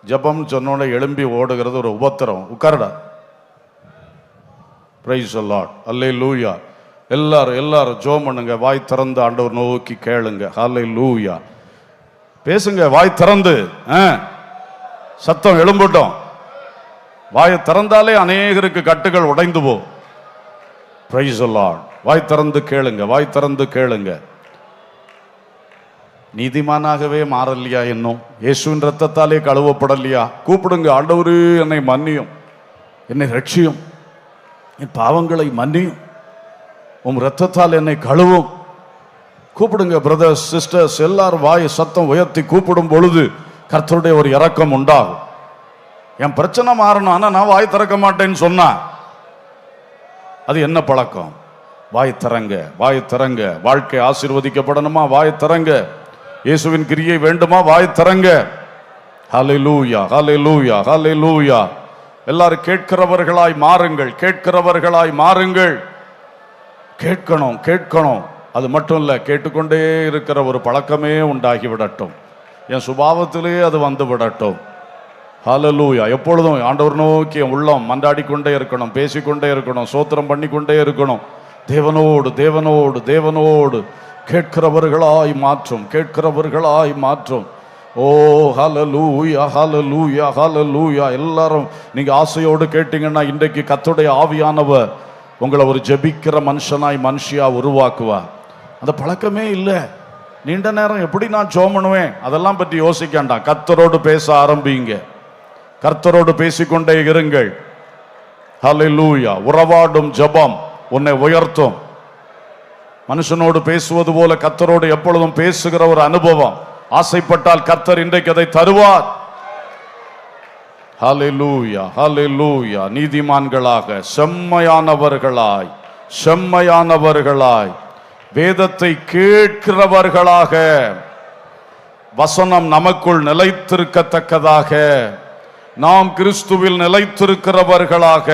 ஜெபம் சொன்னோட எழும்பி ஓடுகிறது ஒரு உபத்திரம். உட்காருடா. Praise the lord. ஹல்லேலூயா. எல்லாரும் ஜெபம் பண்ணுங்க. வாய் திறந்து ஆண்டவர் நோக்கி கேளுங்க. ஹல்லேலூயா. பேசுங்க, வாய் திறந்து. சத்தம் எழும்பட்டும். வாயை திறந்தாலே அநேகருக்கு கட்டுகள் உடைந்து போ. Price the Lord. வாய் திறந்து கேளுங்க, வாய் திறந்து கேளுங்க. நீதிமானாகவே மாறலையா? இன்னும் இயேசுவின் ரத்தத்தாலே கழுவப்படலையா? கூப்பிடுங்க, ஆண்டவரே என்னை மன்னியும், என்னை ரட்சியும், என் பாவங்களை மன்னியும், உம் ரத்தத்தால் என்னை கழுவும். கூப்பிடுங்க பிரதர்ஸ் சிஸ்டர்ஸ், எல்லாரும் வாய் சத்தம் உயர்த்தி கூப்பிடும் பொழுது கர்த்தருடைய ஒரு இரக்கம் உண்டாகும். என் பிரச்சனை மாறணும், ஆனா நான் வாய் திறக்க மாட்டேன்னு சொன்னா அது என்ன பழக்கம்? வாய் திறங்க, வாய் திறங்க. வாழ்க்கை ஆசீர்வதிக்கப்படணுமா? வாய் திறங்க. இயேசுவின் கிரியை வேண்டுமா? வாய் திறங்க. ஹல்லேலூயா, ஹல்லேலூயா, ஹல்லேலூயா. எல்லாரும் கேட்கிறவர்களாய் மாறுங்கள், கேட்கிறவர்களாய் மாறுங்கள். கேட்கணும், கேட்கணும். அது மட்டும் இல்ல, கேட்டுக்கொண்டே இருக்கிற ஒரு பழக்கமே உண்டாகி விடட்டும். என் சுபாவத்திலே அது வந்து விடட்டும். ஹல்லேலூயா. எப்பொழுதும் ஆண்டவர் நோக்கி உள்ளம் மன்றாடிக்கொண்டே இருக்கணும், பேசிக்கொண்டே இருக்கணும், சோத்திரம் பண்ணிக்கொண்டே இருக்கணும். தேவனோடு தேவனோடு தேவனோடு கேட்கிறவர்களாய் மாற்றும், கேட்கிறவர்களாய் மாற்றும். ஓ ஹல்லேலூயா, ஹல்லேலூயா, ஹல்லேலூயா. எல்லாரும் நீங்க ஆசையோடு கேட்டீங்கன்னா இன்றைக்கு கர்த்தருடைய ஆவியானவர் உங்களை ஒரு ஜெபிக்கிற மனுஷனாய் மனுஷியா உருவாக்குவா. அந்த பழக்கமே இல்லை. நீண்ட நேரம் எப்படி நான் ஜெபம் பண்ணுவேன் அதெல்லாம் பற்றி யோசிக்காண்டாம். கர்த்தரோடு பேச ஆரம்பிங்க, கர்த்தரோடு பேசிக்கொண்டே இருங்கள். ஹல்லேலூயா. உறவாடும் ஜெபம் உன்னை உயர்த்தும். மனுஷனோடு பேசுவது போல கர்த்தரோடு எப்பொழுதும் பேசுகிற ஒரு அனுபவம் ஆசைப்பட்டால் கர்த்தர் இன்றைக்கு அதை தருவார். ஹல்லேலூயா, ஹல்லேலூயா. நீதிமான்களாக, செம்மையானவர்களாய், செம்மையானவர்களாய், வேதத்தை கேட்கிறவர்களாக, வசனம் நமக்குள் நிலைத்திருக்கத்தக்கதாக, நாம் கிறிஸ்துவில் நிலைத்திருக்கிறவர்களாக,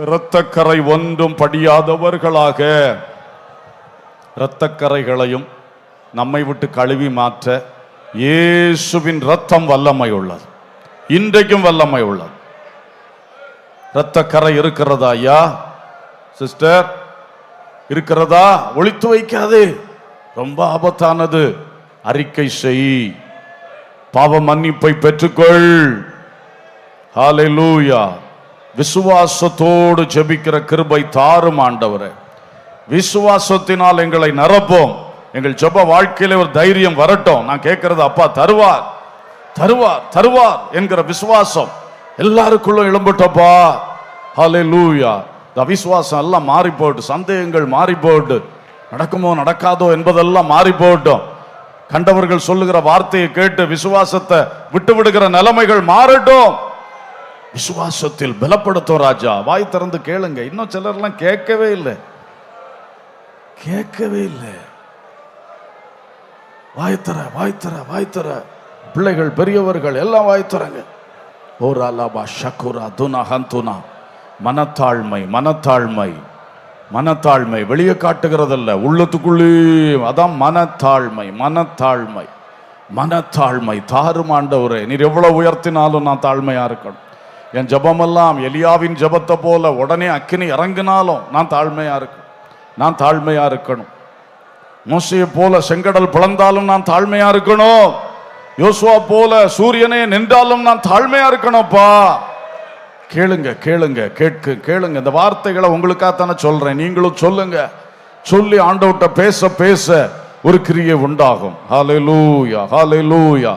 இரத்தக்கரை ஒன்றும் படியாதவர்களாக, இரத்தக்கரைகளையும் நம்மை விட்டு கழுவி மாற்ற இயேசுவின் இரத்தம் வல்லமை உள்ளது. இன்றைக்கும் வல்லமை உள்ளது. இரத்தக்கரை இருக்கிறதா ஐயா சிஸ்டர்? இருக்கிறதா? ஒளித்து வைக்காதே, ரொம்ப ஆபத்தானது. அறிக்கை செய், பாவ மன்னிப்பை பெற்றுக்கொள். ஹல்லேலூயா. விசுவாசத்தோடு ஜெபிக்கிற கிருபை தாரும் ஆண்டவரே. விசுவாசத்தினால் எங்களை நிரப்போம். எங்கள் ஜெப வாழ்க்கையில ஒரு தைரியம் வரட்டும். நான் கேட்கிறது அப்பா தருவார், தருவார், தருவார் என்கிற விசுவாசம் எல்லாருக்குள்ளும் எழும்பட்டப்பா. ஹல்லேலூயா. இந்த விசுவாசம் எல்லாம் மாறி போட்டு, சந்தேகங்கள் மாறி போட்டு, நடக்குமோ நடக்காதோ என்பதெல்லாம் மாறி போட்டோம். கண்டவர்கள் சொல்லுகிற வார்த்தையை கேட்டு விசுவாசத்தை விட்டு விடுகிற நிலைமைகள் மாறட்டும். விசுவாசத்தில் பலப்படுத்தும் ராஜா. வாய் திறந்து கேளுங்க. இன்னும் சிலர்லாம் கேட்கவே இல்லை, கேட்கவே இல்லை. வாய்த்தர வாய்த்தர வாய்த்தர. பிள்ளைகள் பெரியவர்கள் எல்லாம் வாய்த்தரங்க. ஓராலாபா ஷக்குரா துனா ஹந்துனா. மனத்தாழ்மை, மனத்தாழ்மை, மனத்தாழ்மை வெளியே காட்டுகிறதல்ல, உள்ளத்துக்குள்ளே. அதான் மனத்தாழ்மை, மனத்தாழ்மை, மனத்தாழ்மை. தாரும் ஆண்டவரே, நீர் எவ்வளவு உயர்த்தினாலும் நான் தாழ்மையா இருக்கணும். என் ஜபமெல்லாம் எலியாவின் ஜபத்தை போல உடனே அக்கினி இறங்கினாலும் நான் தாழ்மையா இருக்கணும், நான் தாழ்மையா இருக்கணும். மோசையை போல செங்கடல் பிளந்தாலும் நான் தாழ்மையா இருக்கணும். யோசுவா போல சூரியனே நின்றாலும் நான் தாழ்மையா இருக்கணும்ப்பா. கேளுங்க, கேளுங்க, கேளுங்க. இந்த வார்த்தைகளை உங்களுக்காகத்தானே சொல்றேன், நீங்களும் சொல்லுங்க. சொல்லி ஆண்டவர்கிட்ட பேச பேச ஒரு கிரியை உண்டாகும். ஹல்லேலூயா, ஹல்லேலூயா.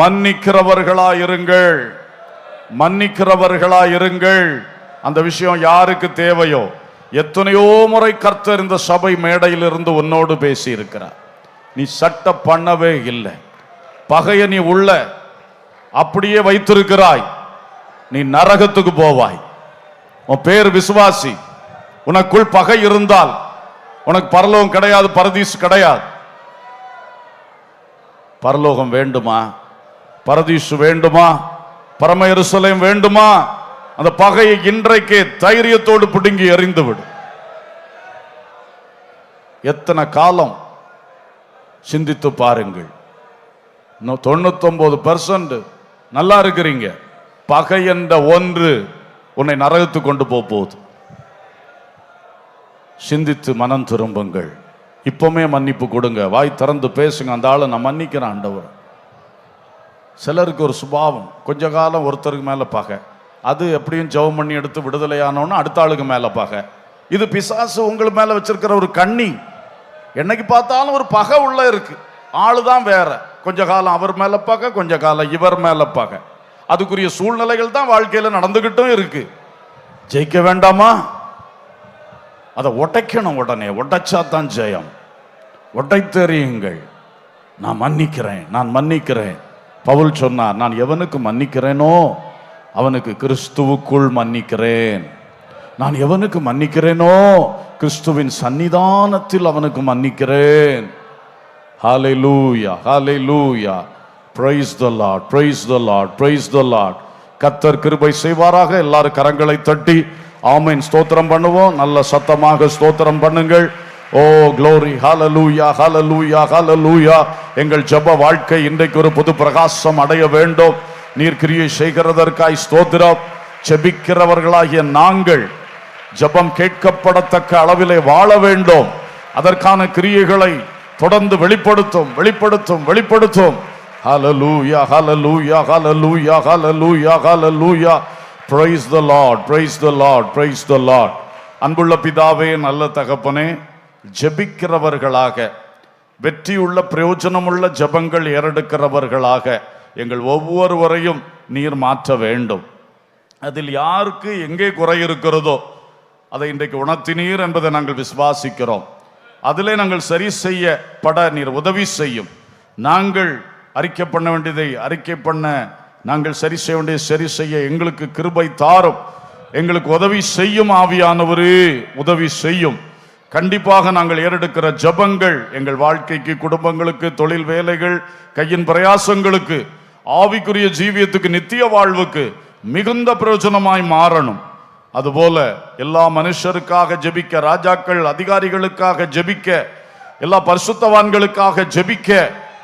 மன்னிக்கிறவர்களாயிருங்கள், மன்னிக்கிறவர்களாயிருங்கள். அந்த விஷயம் யாருக்கு தேவையோ. எத்தனையோ முறை கர்த்தர் இந்த சபை மேடையில் இருந்து உன்னோடு பேசி இருக்கிறார். நீ சட்ட பண்ணவே இல்லை. பகைய நீ உள்ள அப்படியே வைத்திருக்கிறாய். நீ நரகத்துக்கு போவாய். உன் பேர் விசுவாசி. உனக்குள் பகை இருந்தால் உனக்கு பரலோகம் கிடையாது, பரதீசு கிடையாது. பரலோகம் வேண்டுமா? பரதீசு வேண்டுமா? பரம எருசலேம் வேண்டுமா? அந்த பகையை இன்றைக்கே தைரியத்தோடு பிடுங்கி எறிந்து விடு. எத்தனை காலம் சிந்தித்து பாருங்கள். 99% நல்லா இருக்கிறீங்க. பகை என்ற ஒன்று உன்னை நரகத்துக்கு கொண்டு போகுது. சிந்தித்து மனம் திரும்புங்கள். இப்பவுமே மன்னிப்பு கொடுங்க. வாய் திறந்து பேசுங்க. அந்த ஆளை நான் மன்னிக்கிறேன் ஆண்டவர். சிலருக்கு ஒரு சுபாவம், கொஞ்ச காலம் ஒருத்தருக்கு மேல பகை, அது எப்படியும் ஜெபம் பண்ணி எடுத்து விடுதலையானோன்னு அடுத்த ஆளுக்கு மேல பகை. இது பிசாசு உங்களுக்கு மேல வச்சிருக்கிற ஒரு கண்ணி. என்னைக்கு பார்த்தாலும் ஒரு பகை உள்ள இருக்கு. ஆளுதான் வேற. கொஞ்ச காலம் அவர் மேல பகை, கொஞ்ச காலம் இவர் மேல பகை. அதுக்குரிய சூழ்நிலைகள் தான் வாழ்க்கையில நடந்துகிட்டும் இருக்கு. ஜெயிக்க வேண்டாமா? அதை உடைக்கணும். உடனே உடைச்சாதான் ஜெயம். உடைத்தெறியுங்கள். நான் மன்னிக்கிறேன், நான் மன்னிக்கிறேன். பவுல் சொன்னார், நான் எவனுக்கு மன்னிக்கிறேனோ அவனுக்கு கிறிஸ்துவுக்குள் மன்னிக்கிறேன். நான் எவனுக்கு மன்னிக்கிறேனோ கிறிஸ்துவின் சன்னிதானத்தில் அவனுக்கு மன்னிக்கிறேன். ஹல்லேலூயா, ஹல்லேலூயா. Praise the Lord, praise the Lord, praise the Lord. கர்த்தர் கிருபை செய்வாராக. எல்லாரும் கரங்களை தட்டி ஆமென் ஸ்தோத்திரம் பண்ணுவோம். நல்ல சத்தமாக ஸ்தோத்திரம் பண்ணுங்கள். ஓ glory, hallelujah, hallelujah, hallelujah. எங்கள் ஜெப வாழ்க்கை இன்றைக்கு ஒரு புது பிரகாசம் அடைய வேண்டும். நீர் கிரியை செய்கிறதற்காய் ஸ்தோத்திரம். ஜெபிக்கிறவர்களாகிய நாங்கள் ஜெபம் கேட்கப்படத்தக்க அளவிலே வாழ வேண்டும். அதற்கான கிரியைகளை தொடர்ந்து வெளிப்படுத்தும், வெளிப்படுத்தும், வெளிப்படுத்தும். Hallelujah, hallelujah, hallelujah, hallelujah, hallelujah. Praise the Lord, praise the Lord, praise the Lord. அன்புள்ள பிதாவே, நல்ல தகப்பனே, ஜெபிக்கிறவர்களாக, வெற்றியுள்ள பிரயோஜனமுள்ள ஜெபங்கள் ஏறெடுக்கிறவர்களாக எங்கள் ஒவ்வொருவரையும் நீர் மாற்ற வேண்டும். அதில் யாருக்கு எங்கே குறை இருக்கிறதோ அதை இன்றைக்கு உணர்த்தினீர் என்பதை நாங்கள் விசுவாசிக்கிறோம். அதிலே நாங்கள் சரி செய்யப்பட நீர் உதவி செய்யும். நாங்கள் அறிக்கை பண்ண வேண்டியதை அறிக்கை பண்ண, நாங்கள் சரி செய்ய வேண்டியதை சரி செய்ய எங்களுக்கு கிருபை தாரும். எங்களுக்கு உதவி செய்யும் ஆவியானவரே, உதவி செய்யும். கண்டிப்பாக நாங்கள் ஏறெடுக்கிற ஜெபங்கள் எங்கள் வாழ்க்கைக்கு, குடும்பங்களுக்கு, தொழில் வேலைகள், கையின் பிரயாசங்களுக்கு, ஆவிக்குரிய ஜீவியத்துக்கு, நித்திய வாழ்வுக்கு மிகுந்த பிரயோஜனமாய் மாறணும். அதுபோல எல்லா மனுஷருக்காக ஜெபிக்க, ராஜாக்கள் அதிகாரிகளுக்காக ஜெபிக்க, எல்லா பரிசுத்தவான்களுக்காக ஜெபிக்க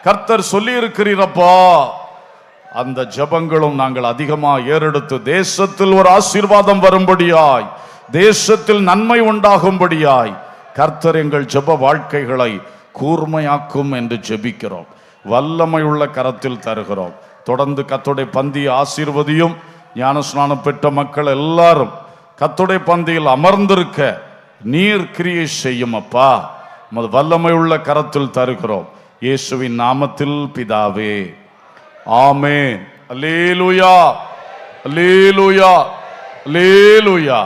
கர்த்தர் சொல்லி இருக்கிறீரப்பா. அந்த ஜெபங்களும் நாங்கள் அதிகமாக ஏறெடுத்து தேசத்தில் ஒரு ஆசீர்வாதம் வரும்படியாய், தேசத்தில் நன்மை உண்டாகும்படியாய் கர்த்தர் எங்கள் ஜெப வாழ்க்கைகளை கூர்மையாக்கும் என்று ஜெபிக்கிறோம். வல்லமை உள்ள கரத்தில் தருகிறோம். தொடர்ந்து கர்த்தருடைய பந்தியை ஆசீர்வதியும். ஞானஸ்நானம் பெற்ற மக்கள் எல்லாரும் கர்த்தருடைய பந்தியில் அமர்ந்திருக்க நீர் கிரியை செய்யும் அப்பா. வல்லமை உள்ள கரத்தில் தருகிறோம். இயேசுவின் நாமத்தில் பிதாவே, ஆமென். அல்லேலூயா, அல்லேலூயா, அல்லேலூயா.